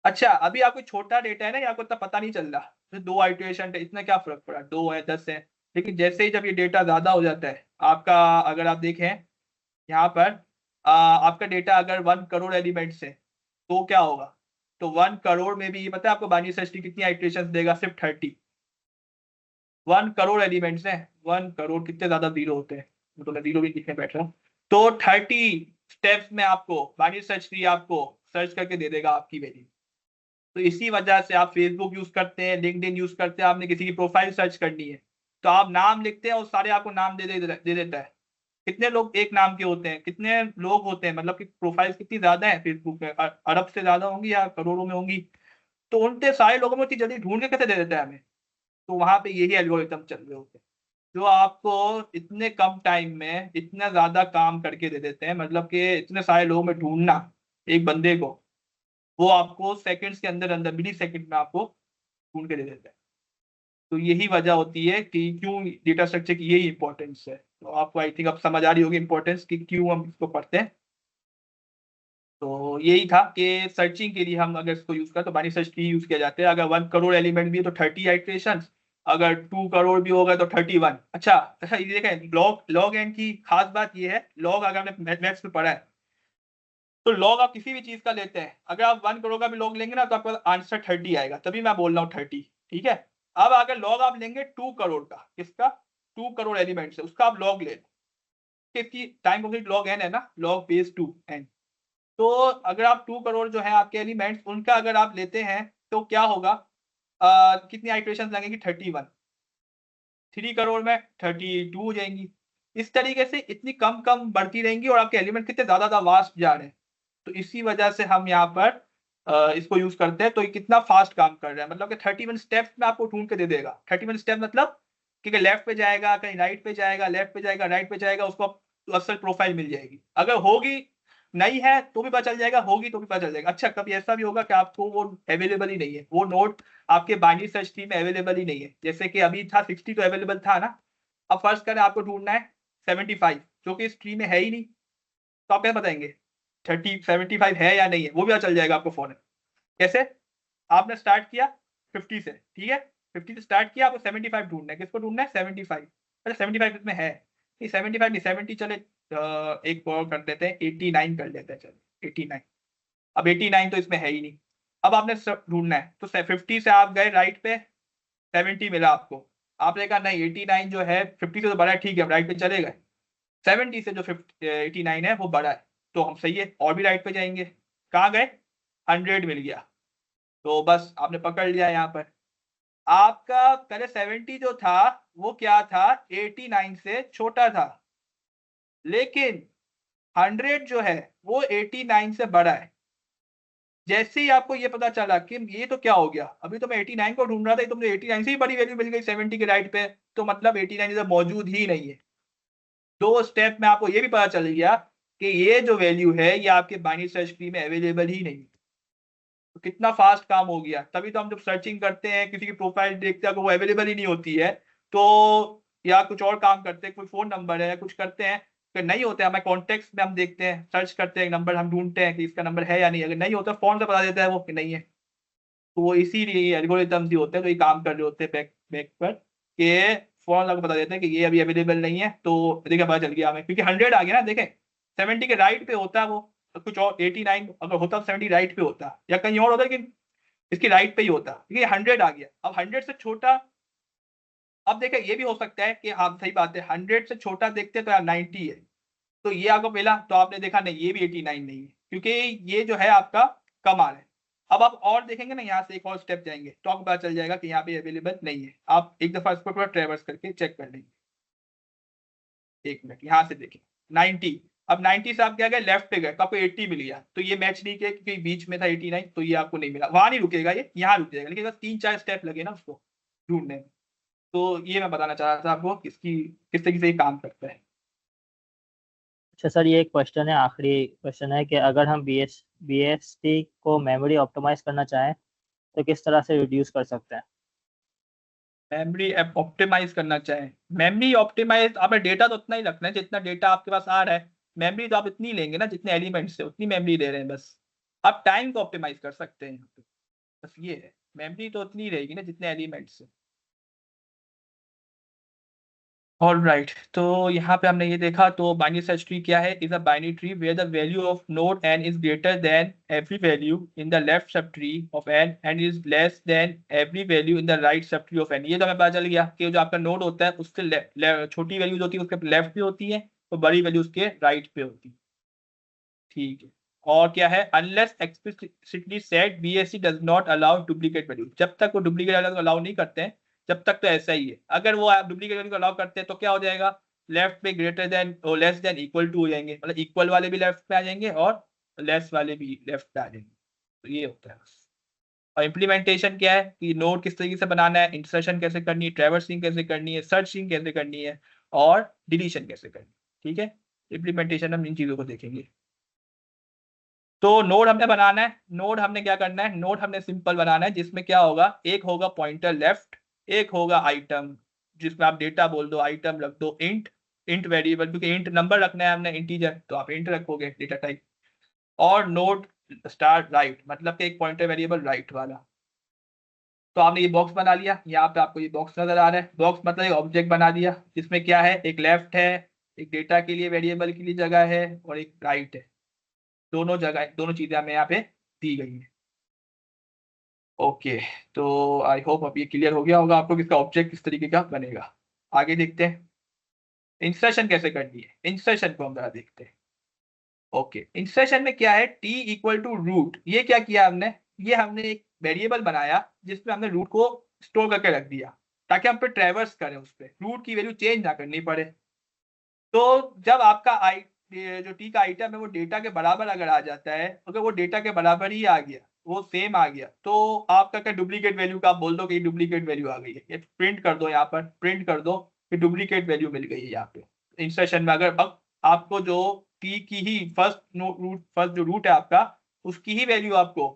अच्छा अभी आपको छोटा डेटा है ना, आपको इतना पता नहीं चल रहा, तो 2 आइट्रेशन इतना क्या फर्क पड़ा, 2 है 10 है, लेकिन जैसे ही जब ये डेटा ज्यादा हो जाता है आपका, अगर आप देखें यहाँ पर आपका डेटा अगर 1 करोड़ एलिमेंट्स है तो क्या होगा, तो 1 करोड़ में भी ये पता है आपको बाइनरी सर्च ट्री कितनी आइट्रेशन देगा, सिर्फ 30। 1 करोड़ एलिमेंट्स है, 1 करोड़ कितने ज्यादा जीरो होते हैं, तो मैं जीरो भी लिखने बैठ रहा हूँ, तो 30 स्टेप्स में आपको बाइनरी सर्च ट्री आपको सर्च करके दे देगा आपकी वैल्यू। तो इसी वजह से आप फेसबुक यूज करते हैं, लिंक्डइन यूज करते हैं, आपने किसी की प्रोफाइल सर्च करनी है तो आप नाम लिखते हैं और सारे आपको नाम दे देता है। कितने लोग एक नाम के होते हैं, कितने लोग होते हैं, मतलब कि प्रोफाइल्स कितनी ज्यादा है फेसबुक में, अरब से ज्यादा होंगी या करोड़ों में होंगी, तो उनके सारे लोगों में इतनी जल्दी ढूंढ के कैसे दे देता है हमें। तो वहां पे यही एल्गोरिथम चल रहे होते हैं जो आपको इतने कम टाइम में इतना ज्यादा काम करके दे देते हैं, मतलब कि इतने सारे लोगों में ढूंढना एक बंदे को, वो आपको सेकंड्स के अंदर अंदर मिली सेकंड में आपको ढूंढ के दे देता है। तो यही वजह होती है कि क्यों डेटा स्ट्रक्चर की यही इंपॉर्टेंस है, तो आपको आई थिंक अब समझ आ रही होगी इंपॉर्टेंस कि क्यों हम इसको पढ़ते हैं। तो यही था कि सर्चिंग के लिए हम अगर इसको यूज करें तो बाइनरी सर्च ट्री यूज किया जाता है, अगर 1 करोड़ एलिमेंट भी है तो 30 आइट्रेशन, अगर 2 करोड़ भी होगा तो 31। अच्छा अच्छा ये देखें लॉग एन की खास बात ये है, लॉग अगर हमने मैथ्स में पढ़ा है तो लॉग आप किसी भी चीज का लेते हैं, अगर आप 1 करोड़ का भी लॉग लेंगे ना तो आपका आंसर 30 आएगा, तभी मैं बोल रहा हूँ 30, ठीक है। अब अगर लॉग आप लेंगे 2 करोड़ का, किसका, 2 करोड़ एलिमेंट से, उसका आप लॉग ले लो, किसकी टाइम कॉन्स्टेंट लॉग एन है ना, लॉग बेस 2 एन, तो अगर आप 2 करोड़ जो है आपके एलिमेंट्स उनका अगर आप लेते हैं तो क्या होगा, कितनी आइट्रेशन लगेंगी, 31, 3 करोड़ में 32 हो जाएंगी, इस तरीके से इतनी कम कम बढ़ती रहेंगी और आपके एलिमेंट कितने ज्यादा वास्ट जा रहे हैं। तो इसी वजह से हम यहाँ पर इसको यूज करते हैं, तो ये कितना फास्ट काम कर रहा है, मतलब कि 31 स्टेप्स में आपको ढूंढ के दे देगा। 31 स्टेप मतलब कि लेफ्ट पे जाएगा, कहीं राइट पे जाएगा, लेफ्ट पे जाएगा, राइट पे जाएगा, उसको असल प्रोफाइल मिल जाएगी, अगर होगी नहीं है तो भी पता चल जाएगा, होगी तो भी पता चल जाएगा। अच्छा कभी ऐसा भी होगा कि आपको वो अवेलेबल ही नहीं है, वो नोड आपके बाइनरी सर्च ट्री में अवेलेबल ही नहीं है, जैसे कि अभी था 60 तो अवेलेबल था ना, अब फर्स्ट करें आपको ढूंढना है 75 जो कि इस ट्री में है ही नहीं, तो आप क्या बताएंगे 75 है या नहीं है, वो भी पता चल जाएगा आपको फोन है। कैसे, आपने स्टार्ट किया 50 से, ठीक है, 50 से स्टार्ट किया, आपको 75 ढूंढना है, किसको ढूंढना है 75, अच्छा 75 इसमें है नहीं, 75 नहीं 70 चले, एक और कर देते हैं 89 कर लेते हैं, चलो 89, अब 89 तो इसमें है ही नहीं, अब आपने ढूंढना है तो 50 से आप गए राइट पे, 70 मिला आपको, आपने कहा नहीं 89 जो है 50 से तो बड़ा है, ठीक है हम राइट पे चले गए, 70 से जो 89 है वो बड़ा है, तो हम सही है और भी राइट पे जाएंगे, कहाँ गए 100 मिल गया, तो बस आपने पकड़ लिया यहाँ पर। आपका पहले 70 जो था वो क्या था, 89 से छोटा था, लेकिन 100 जो है वो 89 से बड़ा है। जैसे ही आपको ये पता चला कि ये तो क्या हो गया, अभी तो मैं 89 को ढूंढ रहा था, तुमने 89 से ही बड़ी वैल्यू मिल गई 70 के राइट पे, तो मतलब 89 इधर मौजूद ही नहीं है। 2 स्टेप में आपको ये भी पता चल गया कि ये जो वैल्यू है ये आपके बाइनरी सर्च ट्री में अवेलेबल ही नहीं है। तो कितना फास्ट काम हो गया। तभी तो हम जब सर्चिंग करते हैं, किसी की प्रोफाइल देखते हैं, अगर वो अवेलेबल ही नहीं होती है तो, या कुछ और काम करते हैं, कोई फोन नंबर है या कुछ करते हैं, अगर नहीं होता है हमारे कॉन्टेक्ट में हम देखते हैं, सर्च करते हैं नंबर, हम ढूंढते हैं कि इसका नंबर है या नहीं, अगर नहीं होता फोन से बता देता है वो कि नहीं है। तो वो इसीलिए एल्गोरिथम्स ही होते हैं तो ये काम कर रहे होते हैं बैक बैक पर, कि फोन लगा बता देते हैं कि ये अभी अवेलेबल नहीं है। तो देखिए पता चल गया हमें, क्योंकि 100 आ गया ना, देखें 70 के राइट पे होता है वो, तो कुछ और 89 अगर होता तो 70 राइट पे होता या कहीं और होता, लेकिन इसकी राइट पे ही होता, क्योंकि 100 आ गया। अब 100 से छोटा, अब देखें ये भी हो सकता है कि आप सही बात है 100 से छोटा देखते तो यार 90 है, तो ये आपको मिला, तो आपने देखा नहीं ये भी 89 नहीं है, क्योंकि ये जो है आपका कम आ रहा है। अब आप और देखेंगे ना, यहाँ से एक और स्टेप जाएंगे तो आपको पता चल जाएगा कि यहाँ पे अवेलेबल नहीं है। आप एक दफा इसको पूरा ट्रेवर्स करके चेक कर लेंगे। एक मिनट, यहाँ से देखिए 90, अब 90 से आप क्या गए लेफ्ट पे गए तो आपको 80 मिल गया, तो ये मैच नहीं किया क्योंकि बीच में था 89, तो ये आपको नहीं मिला। वहां नहीं रुकेगा, ये यहाँ रुक जाएगा, लेकिन बस 3-4 स्टेप लगे ना उसको ढूंढने में। तो ये मैं बताना चाह रहा था आपको किसकी किस तरीके से ये काम करता है। अच्छा सर, ये एक क्वेश्चन है, आखिरी क्वेश्चन है कि अगर हम BST को मेमोरी ऑप्टिमाइज करना चाहें तो किस तरह से रिड्यूस कर सकते हैं? मेमोरी ऑप्टिमाइज करना चाहें, मेमोरी ऑप्टिमाइज, आपने डेटा तो उतना ही रखना है जितना डेटा आपके पास आ रहा है। मेमोरी तो आप इतनी लेंगे ना जितने एलिमेंट्स से उतनी मेमोरी दे रहे हैं बस। आप टाइम को ऑप्टिमाइज कर सकते हैं यहाँ पे, बस ये है। मेमोरी तो उतनी रहेगी ना जितने एलिमेंट्स से। ऑल राइट, तो यहाँ पे हमने ये देखा, तो बाइनरी सर्च ट्री क्या है, is a binary tree where the value of node n is greater than every value in the left sub tree of n and is less than every value in the right sub tree of n। ये तो हमें पता चल गया कि जो आपका node होता है उससे छोटी वैल्यूज होती है उसके लेफ्ट पे होती है, तो बड़ी वैल्यू उसके राइट पे होती है। ठीक है। और क्या है, unless explicitly said BSC does not allow duplicate value, जब तक वो डुप्लीकेट वैल्यू अलाउ नहीं करते हैं जब तक तो ऐसा ही है। अगर वो आप डुप्लीकेट वैल्यू को अलाउ करते हैं तो क्या हो जाएगा, लेफ्ट पे ग्रेटर देन और लेस देन इक्वल टू हो जाएंगे, मतलब इक्वल वाले भी लेफ्ट पे आ जाएंगे और लेस वाले भी लेफ्ट पे आ जाएंगे। तो ये होता है बस। और इम्प्लीमेंटेशन क्या है कि नोड किस तरीके से बनाना है, इंसर्शन कैसे करनी है, ट्रैवर्सिंग कैसे करनी है, सर्चिंग कैसे करनी है, और डिलीशन कैसे करनी है। ठीक है, इम्प्लीमेंटेशन हम इन चीजों को देखेंगे। तो नोड हमने बनाना है, नोड हमने क्या करना है, नोड हमने सिंपल बनाना है जिसमें क्या होगा, एक होगा पॉइंटर लेफ्ट, एक होगा आइटम जिसमें आप डेटा बोल दो, आइटम रख दो, इंट इंट वेरिएबल, क्योंकि इंट नंबर रखना है हमने इंटीजर तो आप इंट रखोगे डेटा टाइप। और नोड स्टार्ट राइट, मतलब कि एक पॉइंटर वेरिएबल राइट वाला। तो आपने ये बॉक्स बना लिया, यहाँ पे आपको ये बॉक्स नजर आ रहा है, बॉक्स मतलब एक ऑब्जेक्ट बना दिया जिसमें क्या है, एक लेफ्ट है, एक डेटा के लिए वेरिएबल के लिए जगह है, और एक राइट है। दोनों जगह दोनों चीजें हमें यहाँ पे दी गई है। ओके, तो आई होप अब ये क्लियर हो गया होगा आपको कि इसका ऑब्जेक्ट किस तरीके का बनेगा। आगे देखते हैं इंसर्शन कैसे करनी है, इंसर्शन को हम जरा देखते हैं। ओके, इंसर्शन में क्या है, टी इक्वल टू रूट, ये क्या किया हमने, ये हमने एक वेरिएबल बनाया जिसमें हमने रूट को स्टोर करके रख दिया ताकि हम पे ट्रैवर्स करें, उस पर रूट की वैल्यू चेंज ना करनी पड़े। तो जब आपका ये जो टी का आइटम है वो डेटा के बराबर अगर आ जाता है, अगर वो डेटा के बराबर ही आ गया, वो सेम आ गया, तो आपका क्या डुप्लीकेट वैल्यू का आप बोल दो कि डुप्लीकेट वैल्यू आ गई है, ये प्रिंट कर दो, यहाँ पर प्रिंट कर दो कि डुप्लीकेट वैल्यू मिल गई है। यहाँ पे इंसर्शन में अगर अब आपको जो टी की ही फर्स्ट जो रूट है आपका, उसकी ही वैल्यू आपको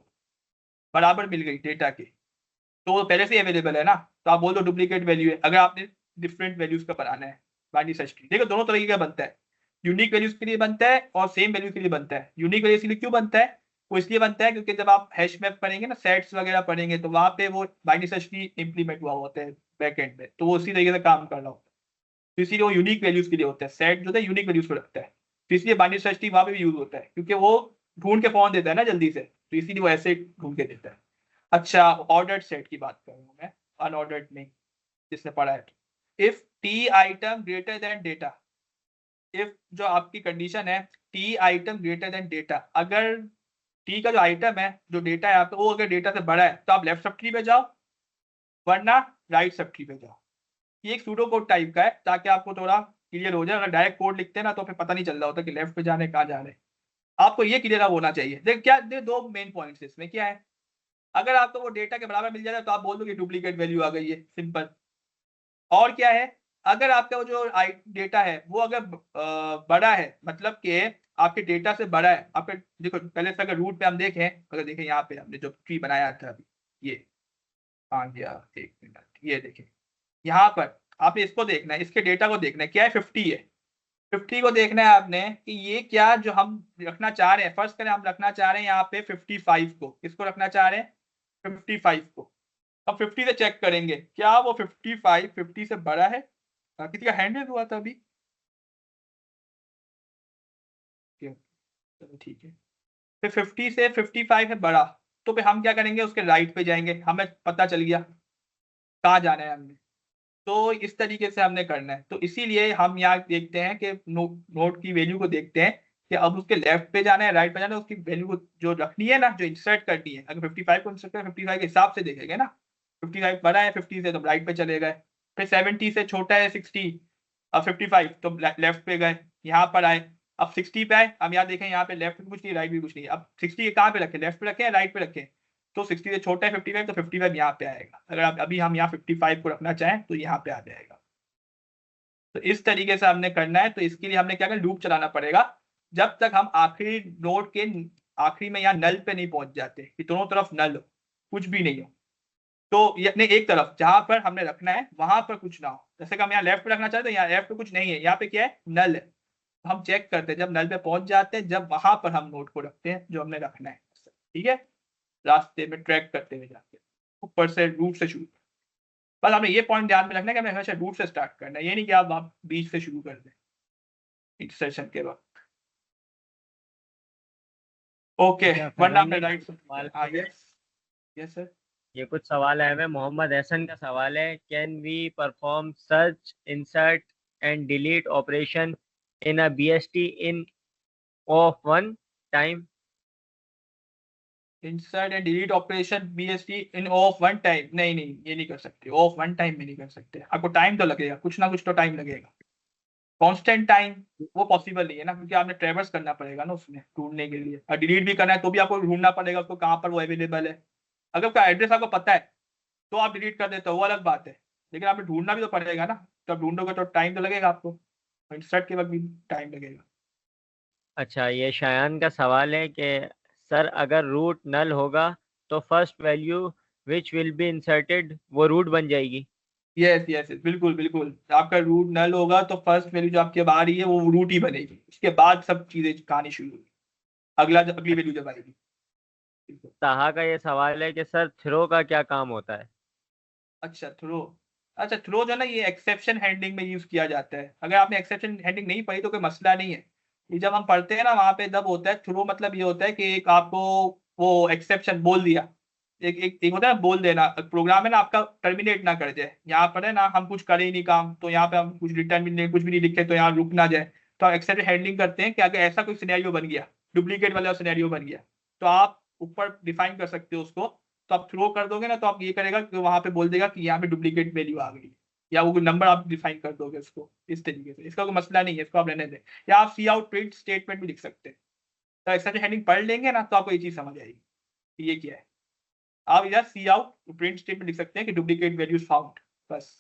बराबर मिल गई डेटा के, तो वो पहले से अवेलेबल है ना, तो आप बोल दो डुप्लीकेट वैल्यू है। अगर आपने डिफरेंट वैल्यूज का बनाना है बाइनरी सर्च ट्री, देखो दोनों तरीके का बनता है, यूनिक वैल्यूज के लिए बनता है और सेम वैल्यू के लिए बनता है। यूनिक वैल्यू इसलिए क्यों बनता है, वो इसलिए बनता है क्योंकि जब आप हैश मैप पढ़ेंगे ना, सेट्स वगैरह पढ़ेंगे, तो वहां पे वो बाइनरी सर्च ट्री इंप्लीमेंट हुआ होता है बैक एंड में, तो वो उसी तरीके से काम कर रहा होता है। तो इसीलिए वो यूनिक वैल्यूज के लिए होता है, सेट जो है यूनिक वैल्यूज को रखता है, तो इसलिए बाइनरी सर्च ट्री वहां पे भी यूज होता है क्योंकि वो ढूंढ के फोन देता है ना जल्दी से, तो इसीलिए वो ऐसे ढूंढ के देता है। अच्छा, ऑर्डर्ड सेट की बात कर रहा हूँ मैं, अनऑर्डर्ड नहीं, जिसने पढ़ा है। If T item greater than data, if जो आपकी कंडीशन है T item greater than data, अगर टी का जो आइटम है जो डेटा है आपका वो अगर डेटा से बड़ा है तो आप लेफ्ट सब ट्री पे जाओ, वरना राइट सब ट्री पे जाओ। ये एक सूडो कोड टाइप का है ताकि आपको थोड़ा क्लियर हो जाए, अगर डायरेक्ट कोड लिखते हैं ना तो फिर पता नहीं चल रहा होता कि लेफ्ट पे जाने कहाँ जा रहे हैं। आपको ये क्लियर होना चाहिए। देख क्या दो मेन पॉइंट्स इसमें क्या है, अगर आपको वो डेटा के बराबर मिल जाता है तो आप बोल दो कि डुप्लीकेट वैल्यू आ गई है, सिंपल। और क्या है, अगर आपका वो जो डेटा है वो अगर बड़ा है, मतलब कि आपके डेटा से बड़ा है, आपका देखो पहले से अगर रूट पे हम देखें, अगर देखें यहाँ पे हमने जो ट्री बनाया था अभी, ये आ गया, एक मिनट, ये देखें यहाँ पर आपने इसको देखना है, इसके डेटा को देखना है, क्या है 50 है, 50 को देखना है आपने कि ये क्या जो हम रखना चाह रहे हैं, फर्स्ट करें हम रखना चाह रहे हैं यहाँ पे 55 को, किसको रखना चाह रहे हैं 55 को। अब 50 से चेक करेंगे क्या वो 55 50 से बड़ा है। किसी का हैंड रेज हुआ था अभी, चलो ठीक है, फिर 50 से 55 है बड़ा, तो फिर हम क्या करेंगे उसके राइट पे जाएंगे, हमें पता चल गया कहाँ जाना है हमने। तो इस तरीके से हमने करना है, तो इसीलिए हम यहाँ देखते हैं कि नोट की वैल्यू को देखते हैं कि अब उसके लेफ्ट पे जाना है राइट पे जाना है, उसकी वैल्यू को जो रखनी है ना, जो इंसर्ट करनी है, अगर 55 को इंसर्ट करें 55 के हिसाब से देखेंगे ना, 55 बड़ा है 50 से तो राइट पे चले गए, फिर 70 से छोटा है 60, अब 55 तो लेफ्ट पे गए, यहाँ पर आए, अब 60 पे आए, अब यहाँ देखें यहाँ पे लेफ्ट भी कुछ नहीं राइट भी कुछ नहीं, अब 60 कहाँ पे रखे, लेफ्ट पे रखे राइट पे रखे, तो 60 से छोटा है 55 तो 55 यहाँ पे आएगा, अगर आप अभी हम यहाँ 55 को रखना चाहें तो यहाँ पे आ जाएगा। तो इस तरीके से हमने करना है, तो इसके लिए हमने क्या करना, लूप चलाना पड़ेगा जब तक हम आखिरी नोड के आखिरी में यहाँ नल पे नहीं पहुंच जाते कि दोनों तरफ नल हो, कुछ भी नहीं हो, तो ये अपने एक तरफ जहां पर हमने रखना है वहां पर कुछ ना हो, जैसे कि हम यहाँ लेफ्ट पे रखना चाहते हैं, यहाँ लेफ्ट पे कुछ नहीं है, यहाँ पे क्या है नल है, तो हम चेक करते हैं जब नल पे पहुंच जाते हैं, जब वहां पर हम नोड को रखते हैं जो हमने रखना है, ठीक है, रास्ते में ट्रैक करते हुए जाते हैं, ऊपर से रूट से शुरू, बस हमें ये पॉइंट ध्यान में रखना है कि हमें हमेशा रूट से स्टार्ट करना है, ये नहीं कि आप बीच से शुरू कर दें इंटरसेक्शन के वक्त। ओके, अच्छा वरना फैजान आपने भाई, राइट, सवाल हाँ यस, यस सर। ये कुछ सवाल आए हुए हैं। मोहम्मद एहसन का सवाल है, can we perform search insert and delete operation in a BST in of one time? Insert and delete operation BST in of one time, नहीं नहीं ये नहीं कर सकते, ऑफ वन टाइम में नहीं कर सकते, आपको टाइम तो लगेगा, कुछ ना कुछ तो टाइम लगेगा, कांस्टेंट टाइम वो पॉसिबल नहीं है ना, क्योंकि आपने ट्रेवर्स करना पड़ेगा ना उसमें ढूंढने के लिए, और डिलीट भी करना है तो भी आपको ढूंढना पड़ेगा उसको कहाँ पर वो अवेलेबल है, अगर उसका एड्रेस आपको पता है तो आप डिलीट कर देते हो वो अलग बात है, लेकिन आपने ढूंढना भी तो पड़ेगा ना, तो आप ढूंढोगे तो टाइम तो लगेगा आपको, इंसर्ट के वक्त भी टाइम लगेगा। अच्छा, ये शायान का सवाल है कि सर अगर रूट नल होगा तो first value which will be inserted वो रूट बन जाएगी? यस यस बिल्कुल बिल्कुल, आपका रूट नल होगा तो फर्स्ट वैल्यू जो आपकी अब आ रही है वो रूट ही बनेगी, उसके बाद सब चीजें कहानी शुरू होगी, अगली वैल्यू जब आएगी। बिल्कुल। ताहा का ये सवाल है कि सर थ्रो का क्या काम होता है? अच्छा थ्रो, अच्छा थ्रो जो है ना ये एक्सेप्शन हैंडलिंग में यूज किया जाता है, अगर आपने एक्सेप्शन हैंडलिंग नहीं पढ़ी तो कोई मसला नहीं है, ये जब हम पढ़ते हैं ना वहां पे तब होता है थ्रो, मतलब ये होता है कि एक आपको वो एक्सेप्शन बोल दिया, एक होता है ना बोल देना, प्रोग्राम है ना आपका टर्मिनेट ना कर जाए, यहाँ पर है ना हम कुछ करें ही नहीं काम, तो यहाँ पे हम कुछ रिटर्न भी नहीं कुछ भी नहीं लिखे तो यहाँ रुक ना जाए, तो हम एक्सेप्शन हैंडलिंग करते हैं कि अगर ऐसा कोई सिनेरियो बन गया, डुप्लीकेट वाला सिनेरियो बन गया, तो आप ऊपर डिफाइन कर सकते हो उसको, तो आप थ्रो कर दोगे ना तो आप ये करेगा कि वहां पे बोल देगा कि यहाँ पे डुप्लीकेट वैल्यू आ गई, या वो नंबर आप डिफाइन कर दोगे उसको, इस तरीके से इसका कोई मसला नहीं है, इसको आप रहने दें, या आप सी आउट प्रिंट स्टेटमेंट भी लिख सकते हैं, तो एक्सेप्शन हैंडलिंग पढ़ लेंगे ना तो आपको ये चीज समझ आएगी कि ये क्या है, आप इधर सी आउट प्रिंट स्टेटमेंट लिख सकते हैं कि डुप्लीकेट वैल्यूज फाउंड, बस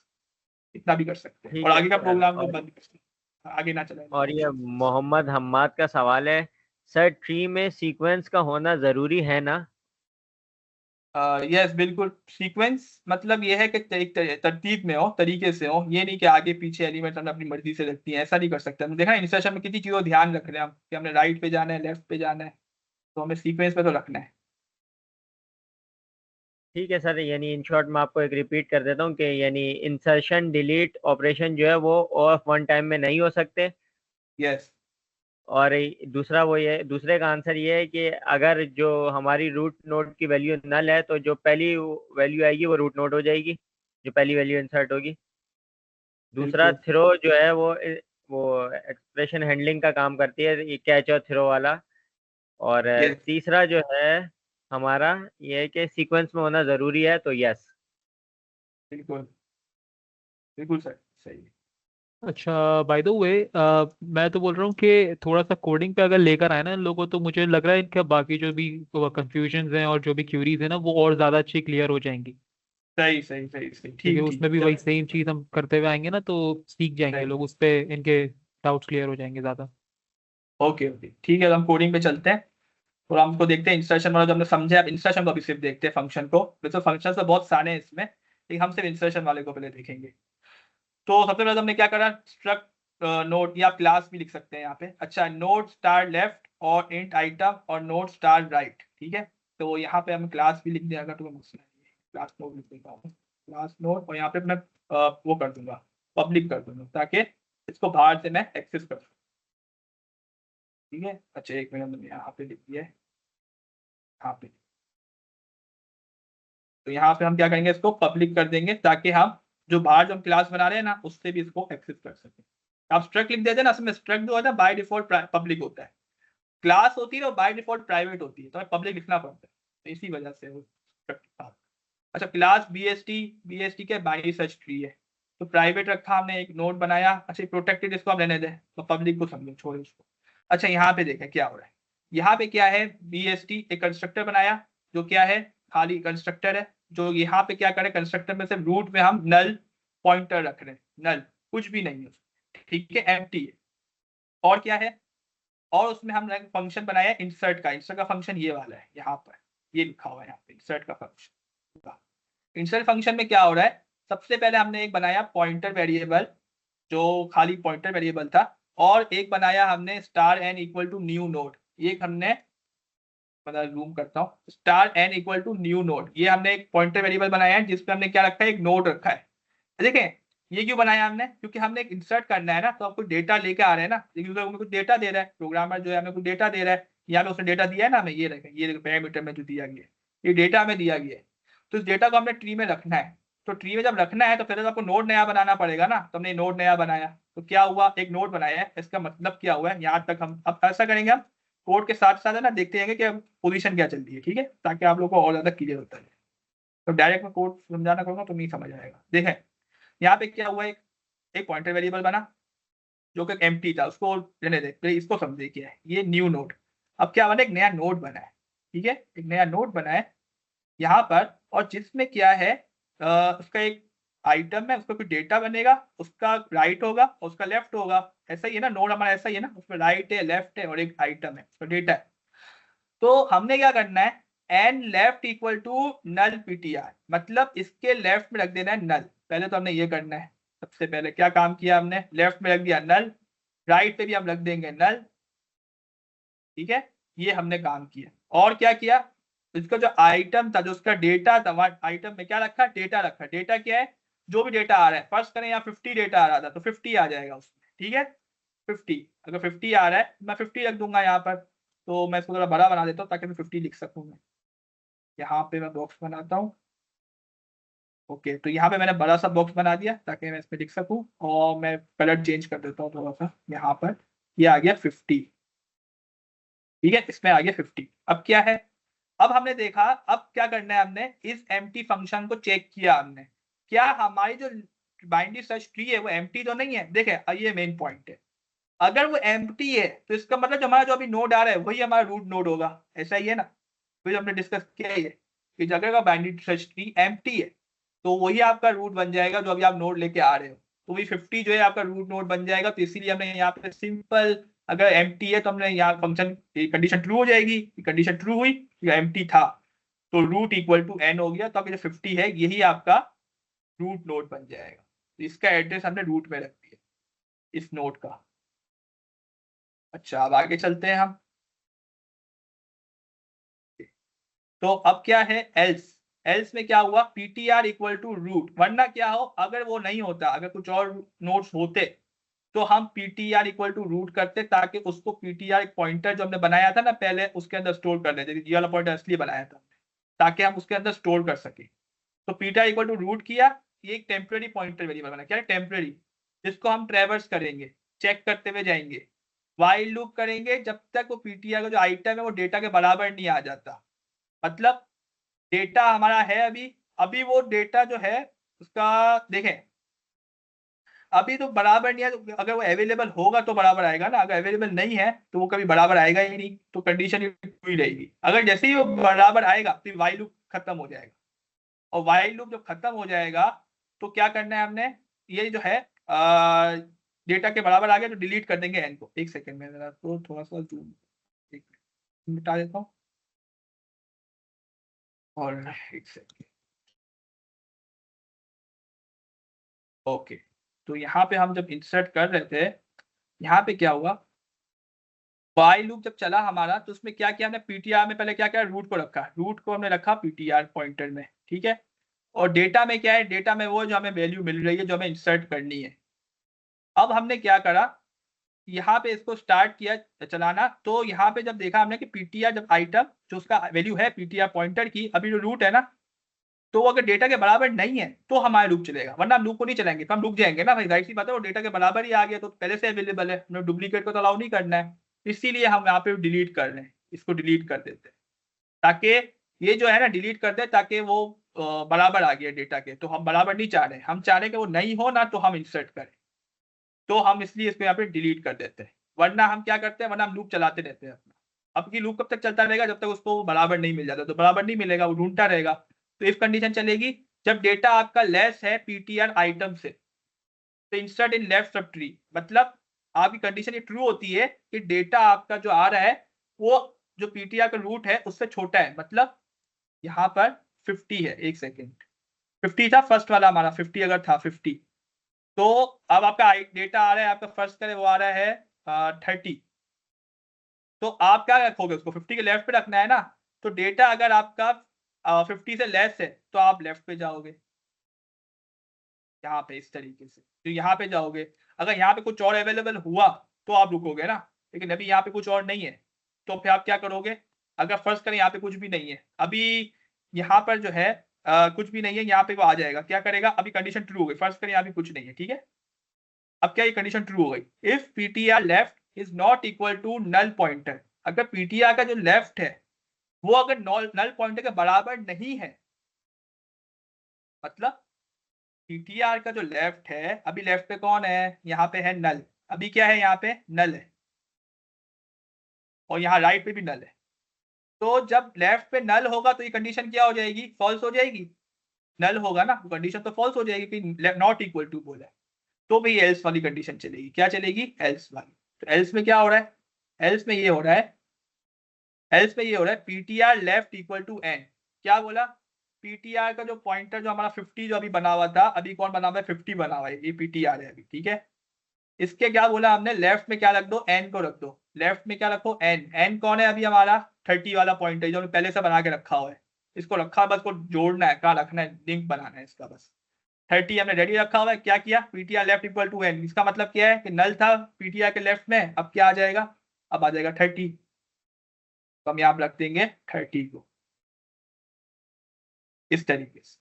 इतना भी कर सकते हैं, और ठीक है आगे का सर। प्रोग्राम को बंद कर सकते हैं, आगे ना चलाए। और ये मोहम्मद हम्माद का सवाल है, सर ट्री में सीक्वेंस का होना ज़रूरी है ना? यस बिल्कुल, सीक्वेंस मतलब ये है कि एक तरतीब में हो, तरीके से हो, ये नहीं कि आगे पीछे एलिमेंट हमने अपनी मर्जी से रखती है, ऐसा नहीं कर सकते हम, देखा इंसर्शन में कितनी चीज़ों को ध्यान रख रहे हैं हम कि हमने राइट पे जाना है लेफ्ट पे जाना है, तो हमें सीक्वेंस पे तो रखना है। ठीक है सर, यानी इन शॉर्ट मैं आपको एक रिपीट कर देता हूँ कि यानी इंसर्शन डिलीट ऑपरेशन जो है वो ऑफ वन टाइम में नहीं हो सकते। यस और दूसरा वो ये, दूसरे का आंसर ये है कि अगर जो हमारी रूट नोड की वैल्यू नल है तो जो पहली वैल्यू आएगी वो रूट नोड हो जाएगी, जो पहली वैल्यू इंसर्ट होगी। दूसरा बिल्कुल। थ्रो जो है वो एक्सप्रेशन हैंडलिंग का काम करती है, ये कैच और थ्रो वाला। और यस तीसरा जो है हमारा ये है कि सीक्वेंस में होना ज़रूरी है, तो यस। बिल्कुल बिल्कुल सर सही है। अच्छा बाय द वे, मैं तो बोल रहा हूँ कि थोड़ा सा कोडिंग पे अगर लेकर आए ना इन लोगों, तो मुझे लग रहा है इनके बाकी जो भी कंफ्यूजन हैं और जो भी क्यूरीज है ना वो और ज़्यादा अच्छी क्लियर हो जाएंगी, सही सही सही सही, क्योंकि ठीक ठीक उसमें भी वही चलो, सेम चीज़ हम करते हुए आएंगे ना, तो सीख जाएंगे सही। लोग, उस पे इनके डाउट्स क्लियर हो जाएंगे ज़्यादा। ओके ओके ठीक है, तो हम कोडिंग पे चलते हैं और हमको देखते हैं इंसर्शन वाला जो हमने समझा। अब इंसर्शन को अभी सिर्फ देखते हैं, फंक्शन को। वैसे फंक्शन तो बहुत सारे हैं इसमें, लेकिन हम सिर्फ इंसर्शन वाले को पहले देखेंगे। तो सबसे पहले हमने क्या करा, स्ट्रक्ट नोड, या क्लास भी लिख सकते हैं यहाँ पे। अच्छा, नोड स्टार लेफ्ट और इंट आइटम और नोड स्टार राइट, ठीक है। तो यहाँ पे हम क्लास भी लिख देगा तो मसला नहीं है, क्लास नोड लिख देता हूँ, क्लास नोड। और यहाँ पे मैं वो कर दूंगा, पब्लिक कर दूंगा, ताकि इसको बाहर से मैं एक्सेस कर सकूँ, ठीक है। अच्छा एक मिनट, मैंने यहाँ पे लिख दिया है, यहाँ पे। तो यहाँ पे हम क्या करेंगे, इसको पब्लिक कर देंगे, ताकि हम जो बाहर जो हम क्लास बना रहे हैं ना, उससे भी इसको एक्सेस कर सकें। आप स्ट्रक्ट लिख देते हैं ना, इसमें स्ट्रक्ट जो होता है बाय डिफॉल्ट पब्लिक होता है, क्लास होती है वो बाय डिफॉल्ट प्राइवेट होती है, तो हमें पब्लिक लिखना पड़ता है, तो इसी वजह से वो स्ट्रक्ट था। अच्छा, क्लास बीएसटी के बाइनरी सर्च ट्री है, तो प्राइवेट रखा हमने, एक नोड बनाया। अच्छा, प्रोटेक्टेड इसको हम रहने दें, तो पब्लिक को समझो, छोड़ो उसको। अच्छा, यहाँ पे देखें क्या हो रहा है। यहाँ पे क्या है, बीएसटी एक कंस्ट्रक्टर बनाया, जो क्या है, खाली कंस्ट्रक्टर है। जो यहाँ पे क्या करे, कंस्ट्रक्टर में से रूट में हम नल पॉइंटर रख रहे हैं, नल कुछ भी नहीं है उसमें, ठीक है, एम्प्टी है। और क्या है, और उसमें हम फंक्शन बनाया इंसर्ट का। इंसर्ट का फंक्शन ये वाला है, यहाँ पर ये लिखा हुआ है, यहाँ पे इंसर्ट का फंक्शन। इंसर्ट फंक्शन में क्या हो रहा है, सबसे पहले हमने एक बनाया पॉइंटर वेरिएबल, जो खाली पॉइंटर वेरिएबल था। और एक बनाया हमने star n equal to new node, एक हमने, मतलब जूम करता हूँ, star n equal to new node, ये हमने एक पॉइंटर वेरिएबल बनाया है, जिसपे हमने क्या रखा है, एक नोड रखा है। देखें, ये क्यों बनाया हमने, क्योंकि हमने एक इंसर्ट करना है ना, तो आपको डेटा लेके आ रहे हैं ना, लेकिन हमें कुछ डेटा दे रहा है, प्रोग्रामर जो है हमें कुछ डेटा दे रहा है। यहाँ पे उसने डेटा दिया है ना हमें, ये रखें, ये पैरामीटर में जो दिया गया है, ये डेटा हमें दिया गया है। तो इस डेटा को हमने ट्री में रखना है। तो ट्री में जब रखना है, तो फिर आपको नोड नया बनाना पड़ेगा ना, तो हमने नोड नया बनाया। तो क्या हुआ, एक नोड बनाया है, इसका मतलब क्या हुआ है, यहाँ तक हम अब ऐसा करेंगे, हम कोड के साथ साथ है ना देखते हैं कि पोजीशन क्या चल रही है, ठीक है, ताकि आप लोगों को और ज्यादा क्लियर होता है। तो डायरेक्ट मैं कोड समझाना करूंगा तो नहीं समझ आएगा। देखें, यहाँ पे क्या हुआ, एक पॉइंटर वेरिएबल बना, जो कि एम्प्टी था, उसको रहने दे, तो इसको समझे क्या है, ये न्यू नोड। अब क्या बना, एक नया नोड बना है, ठीक है, एक नया नोड बना है यहाँ पर, और जिसमें क्या है, उसका एक आइटम है, उसका कोई डेटा बनेगा, उसका राइट होगा और उसका लेफ्ट होगा। ऐसा ही है ना, नोड हमारा ऐसा ही है ना, उसमें राइट है, लेफ्ट है, और एक आइटम है, उसका डेटा है। तो हमने क्या करना है, n left equal to null PTR, मतलब इसके लेफ्ट में रख देना है नल। पहले तो हमने ये करना है, सबसे पहले क्या काम किया हमने, लेफ्ट में रख दिया नल, राइट पे भी हम रख देंगे नल, ठीक है, ये हमने काम किया। और क्या किया, इसका जो आइटम था, जो उसका डेटा था, आइटम में क्या रखा, डेटा रखा। डेटा क्या है, जो भी डेटा आ रहा है, फर्स्ट करें यहाँ 50 डेटा आ रहा था, तो 50 आ जाएगा उसमें, ठीक है, 50। अगर 50 आ रहा है, मैं 50 रख दूंगा यहाँ पर। तो मैं इसको थोड़ा बड़ा बना देता हूँ, ताकि मैं 50 लिख सकूँ। मैं यहाँ पे मैं बॉक्स बनाता हूँ, ओके। तो यहाँ पे मैंने बड़ा सा बॉक्स बना दिया, ताकि मैं इसमें लिख सकूँ। और मैं कलर चेंज कर देता हूँ थोड़ा सा, यहाँ पर ये आ गया 50, ठीक है, इसमें आ गया 50। अब क्या है, अब हमने देखा, अब क्या करना है, हमने इस एम्प्टी फंक्शन को चेक किया हमने, क्या हमारी जो बाइनरी सर्च ट्री है वो एम्प्टी तो नहीं है। देखें, ये मेन पॉइंट है, अगर वो एम्प्टी है, तो इसका मतलब जो हमारा जो अभी नोड आ रहा है वही हमारा रूट नोड होगा। ऐसा ही है ना, फिर हमने डिस्कस किया है कि अगर का बाइनरी सर्च ट्री एम्प्टी है, तो वही आपका रूट बन जाएगा, जो अभी आप नोड लेके आ रहे हो। तो वही 50 जो है आपका रूट नोड बन जाएगा। तो इसीलिए हमने यहाँ पे सिंपल, अगर एम्प्टी है तो हमने यहाँ फंक्शन कंडीशन ट्रू हो जाएगी, कंडीशन ट्रू हुई, एम्प्टी था, तो रूट इक्वल टू एन हो गया। तो आपका जो 50 है, यही आपका रूट नोड बन जाएगा। तो इसका एड्रेस हमने रूट में रख दिया, इस नोड का। अच्छा, अब आगे चलते हैं हम। तो अब क्या है, एल्स, एल्स में क्या हुआ, पीटीआर इक्वल टू रूट। वरना क्या हो, अगर वो नहीं होता, अगर कुछ और नोड्स होते, तो हम पीटीआर इक्वल टू रूट करते, ताकि उसको पीटीआर एक पॉइंटर जो हमने बनाया था ना पहले, उसके अंदर स्टोर कर लेते। ये वाला पॉइंटर असली बनाया था, ताकि हम उसके अंदर स्टोर कर सके। तो पीटीआर इक्वल टू रूट किया, ये एक टेम्परेरी पॉइंटर वेरिएबल बना, क्या है, टेम्परेरी, जिसको हम ट्रेवर्स करेंगे, चेक करते हुए जाएंगे, वाइल लूप करेंगे, जब तक वो पीटीआर का जो आइटम है वो डेटा के बराबर नहीं आ जाता। मतलब डेटा हमारा है अभी, अभी वो डेटा जो है उसका, देखें, अभी तो बराबर नहीं है। तो अगर वो अवेलेबल होगा तो बराबर आएगा ना, अगर अवेलेबल नहीं है तो वो कभी बराबर आएगा ही नहीं, तो कंडीशन ही रहेगी। अगर जैसे ही वो बराबर आएगा, तो वाइल लूप खत्म हो जाएगा। और वाइल लूप जब खत्म हो जाएगा, तो क्या करना है हमने, ये जो है डेटा के बराबर आ गया तो डिलीट कर देंगे n को। एक सेकेंड में जरा तो थोड़ा सा जूम मिटा देता हूँ, और एक सेकेंड। ओके, तो यहाँ पे हम जब इंसर्ट कर रहे थे, यहाँ पे क्या हुआ, वाई लूप जब चला हमारा तो उसमें क्या किया हमने, पीटीआर में पहले क्या किया, रूट को रखा, रूट को हमने रखा पीटीआर पॉइंटर में, ठीक है। और डेटा में क्या है, डेटा में वो जो हमें वैल्यू मिल रही है जो हमें इंसर्ट करनी है। अब हमने क्या करा, यहाँ पे इसको स्टार्ट किया चलाना, तो यहाँ पे जब देखा हमने कि पीटीआर जब आइटम जो उसका वैल्यू है पीटीआर पॉइंटर की, अभी जो रूट है ना, तो वो अगर डेटा के बराबर नहीं है तो हमारा लूप चलेगा, वरना हम लूप को नहीं चलाएंगे, तो हम रुक जाएंगे ना भाई, जाहिर सी बात है, वो डेटा के बराबर ही आ गया तो पहले से अवेलेबल है, हमने डुप्लीकेट को तो अलाउ नहीं करना है, इसीलिए हम यहाँ पे डिलीट कर रहे हैं, इसको डिलीट कर देते हैं, ताकि ये जो है ना डिलीट कर दे, ताकि वो बराबर आ गया डेटा के, तो हम बराबर नहीं चाह रहे, हम चाह रहे हैं कि वो नहीं हो ना तो हम इंसर्ट करें, तो हम इसलिए इसको यहाँ पे डिलीट कर देते हैं। वरना हम क्या करते हैं, वरना हम लूप चलाते रहते हैं अपना। अब की लूप कब तक चलता रहेगा, जब तक उसको बराबर नहीं मिल जाता, तो बराबर नहीं मिलेगा, वो ढूंढता रहेगा। तो इफ कंडीशन चलेगी जब डेटा आपका लेस है पीटीआर आइटम से, तो insert in left sub tree, मतलब आपकी कंडीशन ये ट्रू होती है कि डेटा आपका जो आ रहा है वो जो पीटीआर का रूट है उससे छोटा है, मतलब यहाँ पर 50 है, एक सेकेंड, 50 था फर्स्ट वाला हमारा, 50 अगर था 50, तो अब आपका डेटा आ रहा है, आपका फर्स्ट करें वो आ रहा है 30, तो आप क्या रखोगे, उसको 50 के लेफ्ट पे रखना है ना, तो डेटा अगर आपका 50 से लेस है तो आप लेफ्ट पे जाओगे, यहाँ पे इस तरीके से, तो यहाँ पे जाओगे, अगर यहाँ पे कुछ और अवेलेबल हुआ तो आप रुकोगे ना, लेकिन अभी यहाँ पे कुछ और नहीं है, तो फिर आप क्या करोगे, अगर फर्स्ट करें यहाँ पे कुछ भी नहीं है, अभी यहाँ पर जो है कुछ भी नहीं है, यहाँ पे वो आ जाएगा, क्या करेगा, अभी कंडीशन ट्रू हो गई, फर्स्ट करें यहाँ पे कुछ नहीं है, ठीक है। अब क्या ये कंडीशन ट्रू हो गई, if PTR left is not equal to null pointer, अगर पीटीआर का जो लेफ्ट है वो अगर नल पॉइंटर के बराबर नहीं है, मतलब पीटीआर का जो लेफ्ट है, अभी लेफ्ट पे कौन है, यहाँ पे है नल, अभी क्या है, यहाँ पे नल है, और यहाँ राइट पे भी नल है, तो जब लेफ्ट पे नल होगा तो ये कंडीशन क्या हो जाएगी, फॉल्स हो जाएगी, नल होगा ना, कंडीशन तो फॉल्स हो जाएगी कि नॉट इक्वल टू बोला है, तो भाई एल्स वाली कंडीशन चलेगी, क्या चलेगी, एल्स वाली। तो एल्स में क्या हो रहा है, एल्स में ये हो रहा है, एल्स में ये हो रहा है PTR left equal to n, क्या बोला, पीटीआर का जो पॉइंटर जो हमारा 50 जो अभी बना हुआ था, अभी कौन बना हुआ है, 50 बना हुआ है, ये पीटीआर है अभी, ठीक है। इसके क्या बोला हमने, लेफ्ट में क्या रख दो, एन को रख दो, लेफ्ट में क्या रखो, एन, एन कौन है अभी हमारा 30 वाला पॉइंटर जो हमने पहले से बना के रखा हुआ है, इसको रखा, बस को जोड़ना है, कहाँ रखना है, लिंक बनाना है इसका, बस 30 हमने रेडी रखा हुआ है, क्या किया, PTR left equal to n, इसका मतलब क्या है कि नल था पीटीआर के लेफ्ट में, अब क्या आ जाएगा, अब आ जाएगा 30, तो हम यहाँ रख देंगे 30 को इस तरीके से।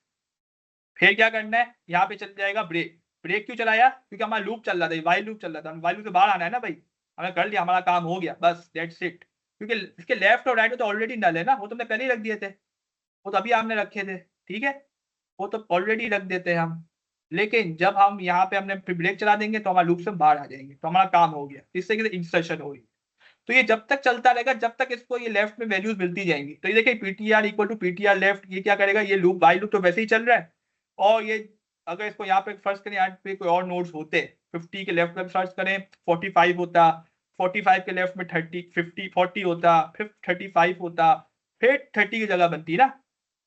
फिर क्या करना है, यहाँ पे चल जाएगा ब्रेक, ब्रेक क्यों चलाया, क्योंकि हमारा लूप चल रहा था, वाइल लूप चल रहा था, वाइल लूप से बाहर आना है ना भाई, हमने कर लिया, हमारा काम हो गया, बस दैट्स इट, क्योंकि इसके लेफ्ट और राइट में तो ऑलरेडी नल है ना, वो तुमने पहले ही रख दिए थे, वो तो अभी हमने रखे थे, ठीक है, वो तो ऑलरेडी रख देते हैं हम, लेकिन जब हम यहाँ पे हमने ब्रेक चला देंगे तो हमारा लूप से बाहर आ जाएंगे, तो हमारा काम हो गया, इस तरीके से इंसर्शन हो गई। तो ये जब तक चलता रहेगा, जब तक इसको ये लेफ्ट में वैल्यूज मिलती जाएंगी, तो ये देखिए PTR equal to PTR left, ये क्या करेगा, ये लूप वाइल लूप तो वैसे ही चल रहा है, और ये अगर इसको यहाँ पे फर्स्ट करें, यहाँ पे कोई और नोड्स होते 50 के लेफ्ट में सर्च करें 45 होता, 45 के लेफ्ट में 30 50 40 होता, फिर 35 होता, फिर 30 की जगह बनती ना,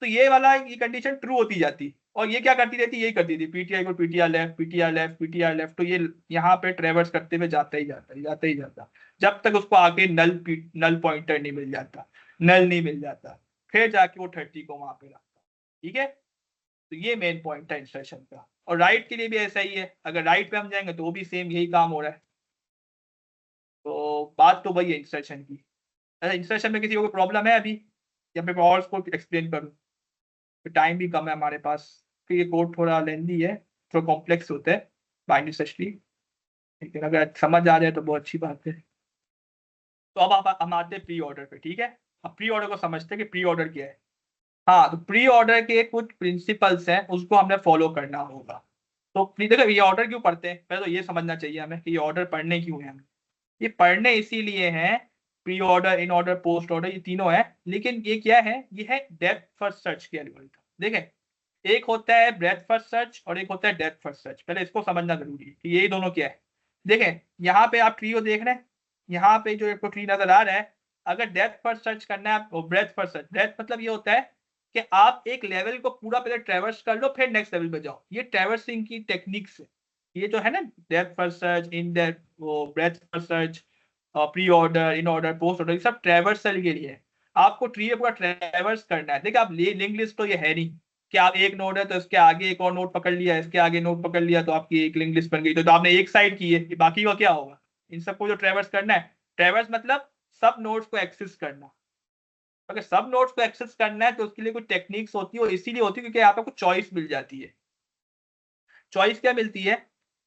तो ये वाला ये कंडीशन ट्रू होती जाती, और ये क्या करती रहती, यही करती थी, पीटीआर को PTR left PTR left PTR left, तो ये यहाँ पे ट्रेवर्स करते हुए जाता ही जाता, जाता ही जाता, जब तक उसको आगे नल पॉइंटर नहीं मिल जाता, नल नहीं मिल जाता, फिर जाके वो 30 को वहां पे रखता, ठीक है। तो ये मेन पॉइंट है इंसर्शन का, और राइट के लिए भी ऐसा ही है, अगर राइट पे हम जाएंगे तो वो भी सेम यही काम हो रहा है, तो बात तो वही है इंसर्शन की। अच्छा, इंसर्शन में किसी को प्रॉब्लम है अभी, या मैं और उसको एक्सप्लेन करूँ, तो टाइम भी कम है हमारे पास, तो ये कोड थोड़ा लेंदी है, थोड़ा कॉम्प्लेक्स होता है बाइनरी सर्च ट्री, लेकिन अगर समझ आ जाए तो बहुत अच्छी बात है। तो अब आप हम आते हैं प्री ऑर्डर पे, ठीक है। अब प्री ऑर्डर को समझते हैं कि प्री ऑर्डर क्या है। हाँ, तो प्री ऑर्डर के कुछ प्रिंसिपल्स हैं, उसको हमने फॉलो करना होगा। तो देखो ये ऑर्डर क्यों पढ़ते हैं, पहले तो ये समझना चाहिए हमें कि ये ऑर्डर पढ़ने क्यों है हमें। ये पढ़ने इसीलिए हैं, pre order, in order, post order, ये तीनों है, लेकिन ये क्या है, ये है डेप्थ फर्स्ट सर्च के एल्गोरिथम। देखें, एक होता है ब्रेथ फर्स्ट सर्च और एक होता है डेप्थ फर्स्ट सर्च, पहले इसको समझना जरूरी है कि ये दोनों क्या है। देखें यहाँ पे आप ट्री को देख रहे हैं, यहाँ पे जो आपको ट्री नजर आ रहा है, अगर डेप्थ फर्स्ट सर्च करना है आपको, ब्रेथ फर्स्ट सर्च, ब्रेथ मतलब ये होता है कि आप एक लेवल को पूरा पहले ट्रेवर्स कर लो फिर नेक्स्ट लेवल पे जाओ, ये ट्रेवर्सिंग की टेक्निक्स है। ये जो है ना depth first search, in depth, वो breadth first search, pre order, in order, post order, ये सब ट्रेवर्सल के लिए है। आपको ट्री पूरा ट्रेवर्स करना है। देखिए आप लिंक लिस्ट तो ये है नहीं कि आप एक नोड है तो इसके आगे एक और नोड पकड़ लिया, इसके आगे नोड पकड़ लिया तो आपकी एक लिंक लिस्ट बन गई, तो आपने एक साइड की है, बाकी का क्या होगा? इन सबको जो ट्रेवर्स करना है, ट्रेवर्स मतलब सब नोड्स को एक्सेस करना। अगर सब नोड्स को एक्सेस करना है तो उसके लिए कुछ टेक्निक्स होती है, और इसीलिए होती है क्योंकि यहाँ पे आपको चॉइस मिल जाती है। चॉइस क्या मिलती है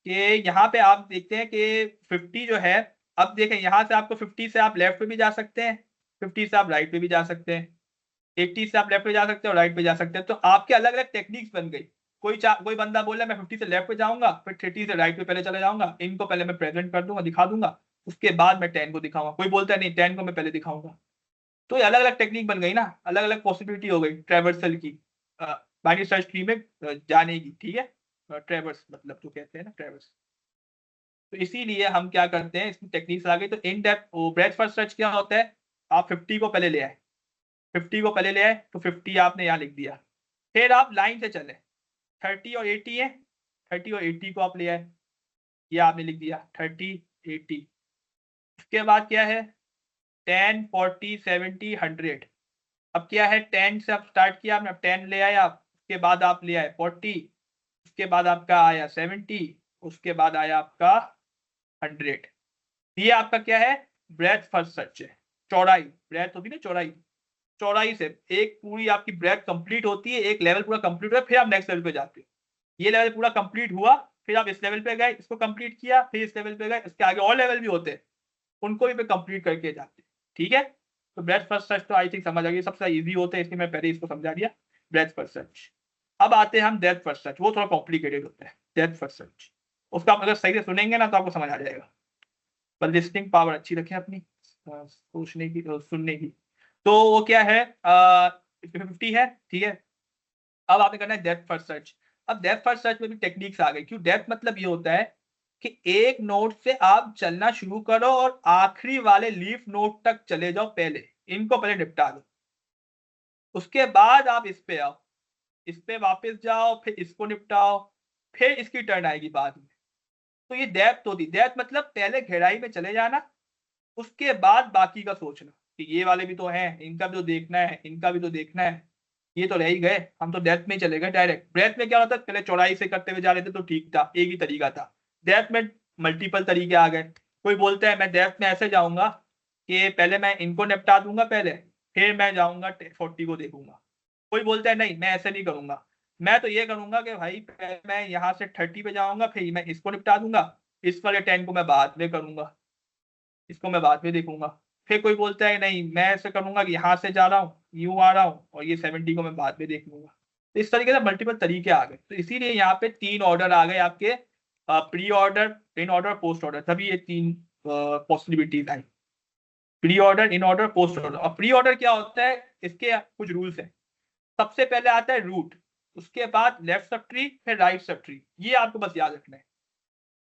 कि यहाँ पे आप देखते हैं कि 50 जो है, अब देखें यहाँ से आपको 50 से आप लेफ्ट पे भी जा सकते हैं, 50 से आप राइट पे भी जा सकते हैं, 80 से आप लेफ्ट पे जा सकते हैं और राइट पे जा सकते हैं। तो आपके अलग अलग टेक्निक्स बन गई। कोई बंदा बोला मैं 50 से लेफ्ट पे जाऊंगा, फिर 30 से राइट पे पहले चले जाऊंगा, इनको पहले मैं प्रेजेंट कर दूंगा, दिखा दूंगा, उसके बाद मैं 10 को दिखाऊंगा। कोई बोलता है नहीं 10 को मैं पहले दिखाऊंगा। तो ये अलग अलग टेक्निक बन गई ना, अलग अलग पॉसिबिलिटी हो गई ट्रेवर्सल की बाइनरी सर्च ट्री में जाने की। ठीक है, ट्रेवर्स मतलब जो कहते हैं ना ट्रेवर्स। तो इसीलिए हम क्या करते हैं, इसमें टेक्निक्स आ गई। तो in depth breath first search क्या होता है, आप 50 को पहले ले आए, 50 को पहले ले आए तो 50 आपने यहाँ लिख दिया, फिर आप लाइन से चले, 30 और 80 है, 30 और 80 को आप ले आए, ये आपने लिख दिया 30 80। उसके बाद क्या है 10 40 70 100। अब क्या है 10 से आप स्टार्ट किया आपने, 10 ले आए आप, उसके बाद आप ले आए 40, उसके बाद आपका आया 70, उसके बाद आया आपका 100। ये आपका क्या है ब्रेथ फर्स्ट सर्च है। चौड़ाई, ब्रेथ होती है ना चौड़ाई, चौड़ाई से एक पूरी आपकी ब्रेथ कंप्लीट होती है, एक लेवल पूरा कंप्लीट हुआ फिर आप नेक्स्ट लेवल पे जाते हो। ये लेवल पूरा कंप्लीट हुआ, फिर आप इस लेवल पे गए, इसको कंप्लीट किया, फिर इस लेवल पे गए, इसके आगे और लेवल भी होते हैं, उनको भी पे कंप्लीट करके जाते हैं। ठीक है, तो ब्रेथ फर्स्ट सर्च तो आई थिंक समझ आ गई, सबसे इजी होते हैं, इसलिए मैं पहले इसको समझा दिया, ब्रेथ फर्स्ट सर्च। अब आते हैं हम डेप्थ फर्स्ट सर्च, वो थोड़ा कॉम्प्लिकेटेड होता है डेप्थ फर्स्ट सर्च। उसका आप अगर सही से सुनेंगे ना तो आपको समझ आ जाएगा, पर लिस्निंग पावर अच्छी रखें अपनी, सोचने की, सुनने की। तो वो क्या है 50 है। ठीक है, अब आपने करना है डेप्थ फर्स्ट सर्च। अब डेप्थ फर्स्ट सर्च में भी टेक्निक्स आ गई। क्यों डेप्थ मतलब ये होता है कि एक नोड से आप चलना शुरू करो और आखिरी वाले लीफ नोड तक चले जाओ, पहले इनको पहले निपटा दो, उसके बाद आप इस पे आओ, इस पे वापस जाओ, फिर इसको निपटाओ, फिर इसकी टर्न आएगी बाद में। तो ये डेप्थ होती, डेप्थ मतलब पहले गहराई में चले जाना, उसके बाद बाकी का सोचना कि ये वाले भी तो हैं, इनका भी तो देखना है, इनका भी तो देखना है, ये तो रह ही गए, हम तो डेप्थ में चले गए डायरेक्ट। ब्रेथ में क्या होता है, पहले चौड़ाई से करते हुए जा रहे थे तो ठीक था, एक ही तरीका था। डेप्थ में मल्टीपल तरीके आ गए। कोई बोलता है मैं डेप्थ में ऐसे जाऊंगा कि पहले मैं इनको निपटा दूंगा पहले, फिर मैं जाऊंगा 40 को देखूंगा। कोई बोलता है नहीं मैं ऐसे नहीं करूंगा, मैं तो ये करूंगा कि भाई पहले मैं यहाँ से 30 पे जाऊंगा, फिर मैं इसको निपटा दूंगा, इस वाले 10 को मैं बाद में करूंगा, इसको मैं बाद में देखूंगा। फिर कोई बोलता है नहीं मैं ऐसे करूंगा कि यहाँ से जा रहा हूँ, यूं आ रहा हूँ, और ये 70 को मैं बाद में देख लूंगा। तो इस तरीके से मल्टीपल तरीके आ गए। तो इसीलिए यहाँ पे 3 ऑर्डर आ गए आपके, pre order, in order, post order, तभी ये 3 possibilities I, pre order, in order, post order. और प्री ऑर्डर क्या होता है, इसके कुछ रूल्स है। सबसे पहले आता है रूट, उसके बाद लेफ्ट सब ट्री, फिर राइट सब ट्री, ये आपको बस याद रखना है।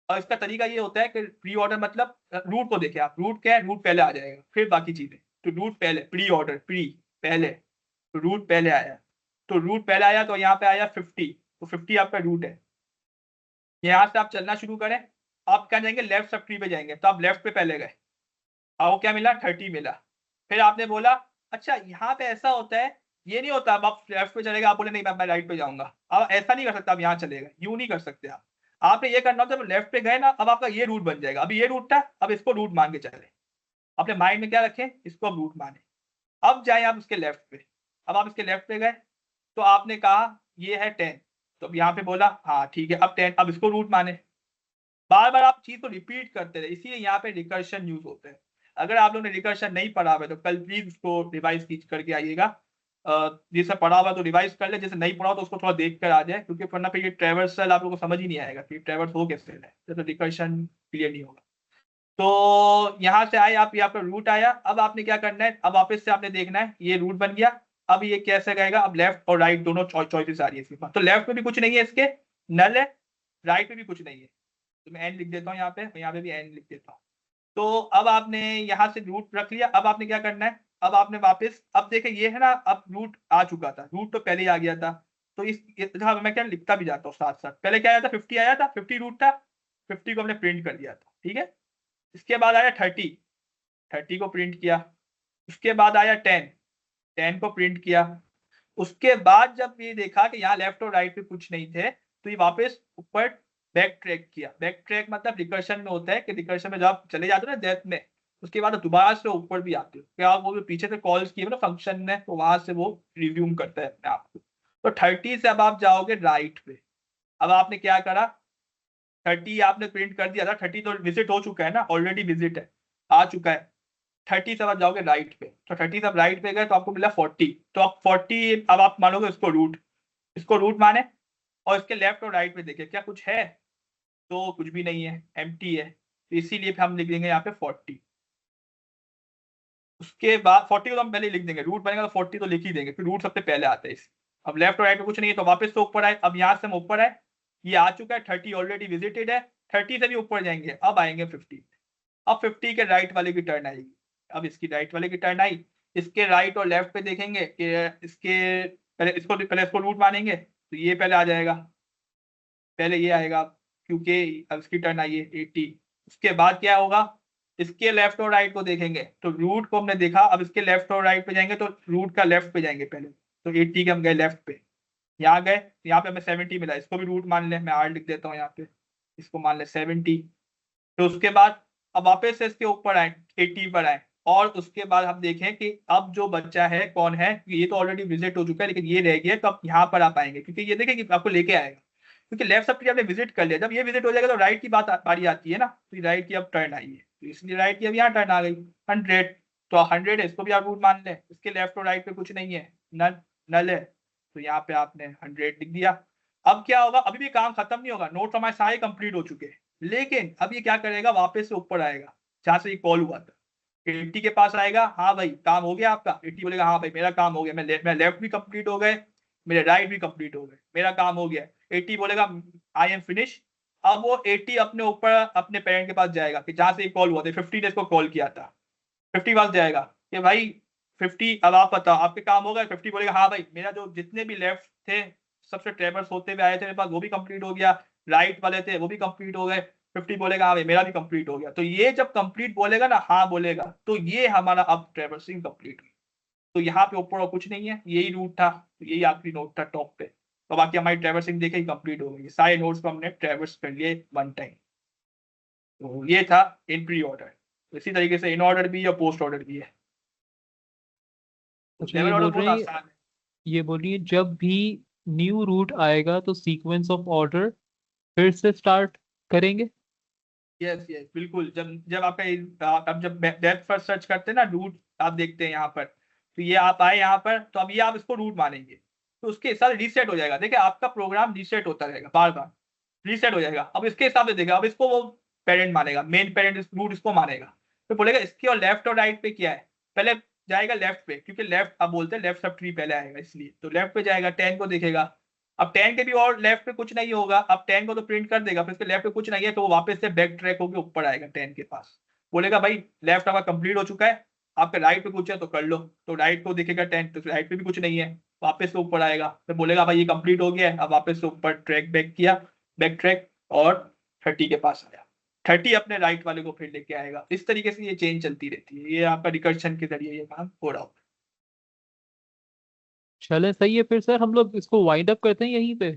और इसका तरीका ये होता है कि प्री ऑर्डर मतलब रूट को देखें आप, रूट क्या है, रूट पहले आ जाएगा फिर बाकी चीजें। तो रूट पहले, प्री ऑर्डर, प्री पहले, तो रूट पहले आया, तो रूट पहले आया तो यहाँ पे आया 50, तो 50 आपका रूट है। यहाँ से आप चलना शुरू करें, आप क्या जाएंगे लेफ्ट सब ट्री पे जाएंगे, तो आप लेफ्ट पे पहले गए, आपको क्या मिला 30 मिला। फिर आपने बोला अच्छा यहाँ पे ऐसा होता है, ये नहीं होता अब आप लेफ्ट पे चलेगा, आप बोले नहीं मैं राइट पे जाऊंगा, अब ऐसा नहीं कर सकता, आप यहाँ चलेगा, यूं नहीं कर सकते आप। आपने ये करना जब लेफ्ट पे गए ना, अब आपका ये रूट बन जाएगा, अभी ये रूट था, अब इसको रूट मान के चले, अपने माइंड में क्या रखें, इसको अब रूट माने। अब जाए आप इसके लेफ्ट पे, अब आप इसके लेफ्ट पे गए, तो आपने कहा ये है 10, तो अब यहाँ पे बोला हाँ ठीक है अब 10, अब इसको रूट माने। बार बार आप चीज को रिपीट करते रहे, इसीलिए यहाँ पे रिकर्शन यूज होते हैं। अगर आप लोगों ने रिकर्शन नहीं पढ़ा हुआ है तो कल प्लीज उसको रिवाइज करके आइएगा, जिसे पढ़ा हुआ तो रिवाइज कर ले, जैसे नहीं पढ़ा तो उसको थोड़ा देख कर आ जाए, क्योंकि वरना फिर ये ट्रेवर्सल आप लोगों को समझ ही नहीं आएगा कि ट्रेवर्स हो कैसे है, तो रिकर्शन क्लियर नहीं होगा। तो यहाँ से आए आप, यहाँ पर रूट आया, अब आपने क्या करना है, अब वापस से आपने देखना है ये रूट बन गया, अब ये कैसे गएगा, अब लेफ्ट और राइट दोनों चॉइसेस आ रही है इसके पास। तो लेफ्ट में भी कुछ नहीं है इसके, नल है, राइट में भी कुछ नहीं है, तो मैं n लिख देता हूँ यहाँ पे भी n लिख देता हूँ। तो अब आपने यहाँ से रूट रख लिया। अब आपने क्या करना है, अब आपने वापस, अब देखिए ये है ना, अब रूट आ चुका था, रूट तो पहले ही आ गया था। तो हाँ, मैं क्या लिखता भी जाता हूँ साथ साथ। पहले क्या आया था, 50 आया था, 50 रूट था, 50 को हमने प्रिंट कर दिया था, ठीक है। इसके बाद आया 30, 30 को प्रिंट किया। उसके बाद आया 10, 10 को प्रिंट किया। उसके बाद जब ये देखा कि यहाँ लेफ्ट और राइट पे कुछ नहीं थे, तो ये वापस ऊपर बैक ट्रैक किया। बैक ट्रैक मतलब रिकर्शन में होता है कि रिकर्शन में जब आप चले जाते हो ना डेप्थ में, उसके बाद दोबारा से ऊपर भी आते हो, क्या वो जो पीछे से कॉल्स किए ना फंक्शन ने, तो वहां से वो रिज्यूम करता है अपने आप को। तो 30 से अब आप जाओगे राइट पे। अब आपने क्या करा, 30 आपने प्रिंट कर दिया था, 30 तो विजिट हो चुका है ना, ऑलरेडी विजिट है, आ चुका है। 30 से आप जाओगे राइट पे, तो 30 से आप राइट पे गए तो आपको मिला 40। तो आप 40 अब आप मानोगे इसको रूट माने, और इसके लेफ्ट और राइट पे देखिए क्या कुछ है, तो कुछ भी नहीं है, एम्प्टी है। तो इसीलिए हम लिख देंगे यहाँ पे 40। उसके बाद 40 को तो हम पहले लिख देंगे, रूट बनेगा तो 40 तो लिख ही देंगे, फिर रूट सबसे पहले आता है इस। अब लेफ्ट और राइट में कुछ नहीं है तो वापस से ऊपर आए। अब यहाँ से हम ऊपर आए, ये आ चुका है, 30 ऑलरेडी विजिटेड है। 30 से भी ऊपर जाएंगे, अब आएंगे 50। अब 50 के राइट वाले की टर्न आएगी। अब इसकी राइट वाले की टर्न आई, इसके राइट और लेफ्ट पे देखेंगे कि इसके पहले इसको रूट मानेंगे, तो ये पहले आ जाएगा, पहले ये आएगा, क्योंकि अब इसकी टर्न आई है 80। उसके बाद क्या होगा, इसके लेफ्ट और राइट को देखेंगे, तो रूट को हमने देखा, अब इसके लेफ्ट और राइट पे जाएंगे तो रूट का लेफ्ट पे जाएंगे पहले। तो 80 के हम गए लेफ्ट पे, यहाँ गए, यहाँ पे हमें 70 मिला, इसको भी रूट मान ले, मैं R लिख देता हूँ यहाँ पे, इसको मान ले 70। तो उसके बाद अब वापस से इसके ऊपर आए, 80 पर आए, और उसके बाद हम देखें कि अब जो बच्चा है कौन है, ये तो ऑलरेडी विजिट हो चुका है, लेकिन ये रह गया, तो अब यहाँ पर आप आएंगे, क्योंकि ये देखें कि आपको लेके आएगा, क्योंकि लेफ्ट सब ट्री आपने विजिट कर लिया। जब ये विजिट हो जाएगा तो राइट की बारी आती है ना, तो राइट की अब टर्न आई है, तो इसलिए राइट की अब यहाँ टर्न आ गई 100। तो 100 है, इसको भी आप रूट मान लें, इसके लेफ्ट और राइट पे कुछ नहीं है, नल है, तो यहाँ पे आपने 100 लिख दिया। अब क्या होगा, अभी भी काम खत्म नहीं होगा, नोट्स हमारे सारे कंप्लीट हो चुके हैं, लेकिन अब ये क्या करेगा, वापस से ऊपर आएगा जहां से ये कॉल हुआ था। 80 के पास आएगा, हाँ भाई काम हो गया आपका। 80 बोलेगा हाँ भाई मेरा काम हो गया, मैं लेफ्ट भी कंप्लीट हो गए, मेरे राइट भी कंप्लीट हो गए, मेरा काम हो गया। 80 बोलेगा आई एम फिनिश। अब वो 80 अपने ऊपर अपने पेरेंट के पास जाएगा कि जहां से कॉल हुआ था, 50 ने इसको कॉल किया था, 50 पास जाएगा कि भाई 50 अब आप बताओ आपके काम हो गए। 50 बोलेगा हाँ भाई मेरा जो जितने भी लेफ्ट थे, सबसे ट्रेवर्स होते हुए आए थे मेरे पास, वो भी कंप्लीट हो गया, राइट वाले थे वो भी कंप्लीट हो गए। 50 बोलेगा हाँ भाई मेरा भी कंप्लीट हो गया। तो ये जब कंप्लीट बोलेगा ना, हाँ बोलेगा, तो ये हमारा अब ट्रेवर्सिंग कंप्लीट हुई। तो यहाँ पे ऊपर और कुछ नहीं है, यही रूट था, यही आखिरी नोट था टॉप पे। तो बाकी हमारी ट्रेवर्सिंग देखे ही कंप्लीट हो गई, सारे नोट्स को हमने ट्रेवर्स कर लिए वन टाइम। तो ये था इन प्री ऑर्डर। इसी तरीके से इन ऑर्डर भी या पोस्ट ऑर्डर भी है। अच्छा, लेवल ऑर्डर बहुत आसान है। ये बोलिए जब भी न्यू रूट आएगा तो सीक्वेंस ऑफ ऑर्डर फिर से स्टार्ट करेंगे? यस यस बिल्कुल। जब जब आपका अब जब डेप्थ फर्स्ट सर्च करते हैं ना, रूट आप देखते हैं यहाँ पर, तो ये आप आए यहाँ पर, तो अब ये आप इसको रूट मानेंगे, तो उसके हिसाब से रीसेट हो जाएगा। देखिए आपका प्रोग्राम रीसेट होता रहेगा, बार बार रीसेट हो जाएगा। अब इसके हिसाब से देखेगा, अब इसको वो पेरेंट मानेगा, मेन पेरेंट रूट इसको मानेगा, तो बोलेगा इसके और लेफ्ट और राइट पे क्या है, पहले जाएगा लेफ्ट पे, क्योंकि लेफ्ट अब बोलते हैं लेफ्ट सब ट्री पहले आएगा, इसलिए तो लेफ्ट पे जाएगा, 10 को देखेगा। अब 10 के भी और लेफ्ट पे कुछ नहीं होगा, अब 10 को तो प्रिंट कर देगा, फिर इसके लेफ्ट पे कुछ नहीं है, तो वो वापस से बैक ट्रैक होकर ऊपर आएगा 10 के पास, बोलेगा भाई लेफ्ट आपका कंप्लीट हो चुका है, आपके राइट पे कुछ है तो कर लो। तो राइट को देखेगा 10, तो राइट पे भी कुछ नहीं है, वापस से ऊपर आएगा, फिर बोलेगा भाई ये कंप्लीट हो गया है, अब वापस से ऊपर ट्रैक बैक किया, बैक ट्रैक, और 30 के पास आया, 30 अपने राइट वाले को फिर लेके आएगा। इस तरीके से ये चेंज चलती रहती है, ये आपका रिकर्शन के जरिए ये काम हो रहा होता है। चले, सही है। फिर सर हम लोग इसको वाइंड अप करते हैं यहीं पे।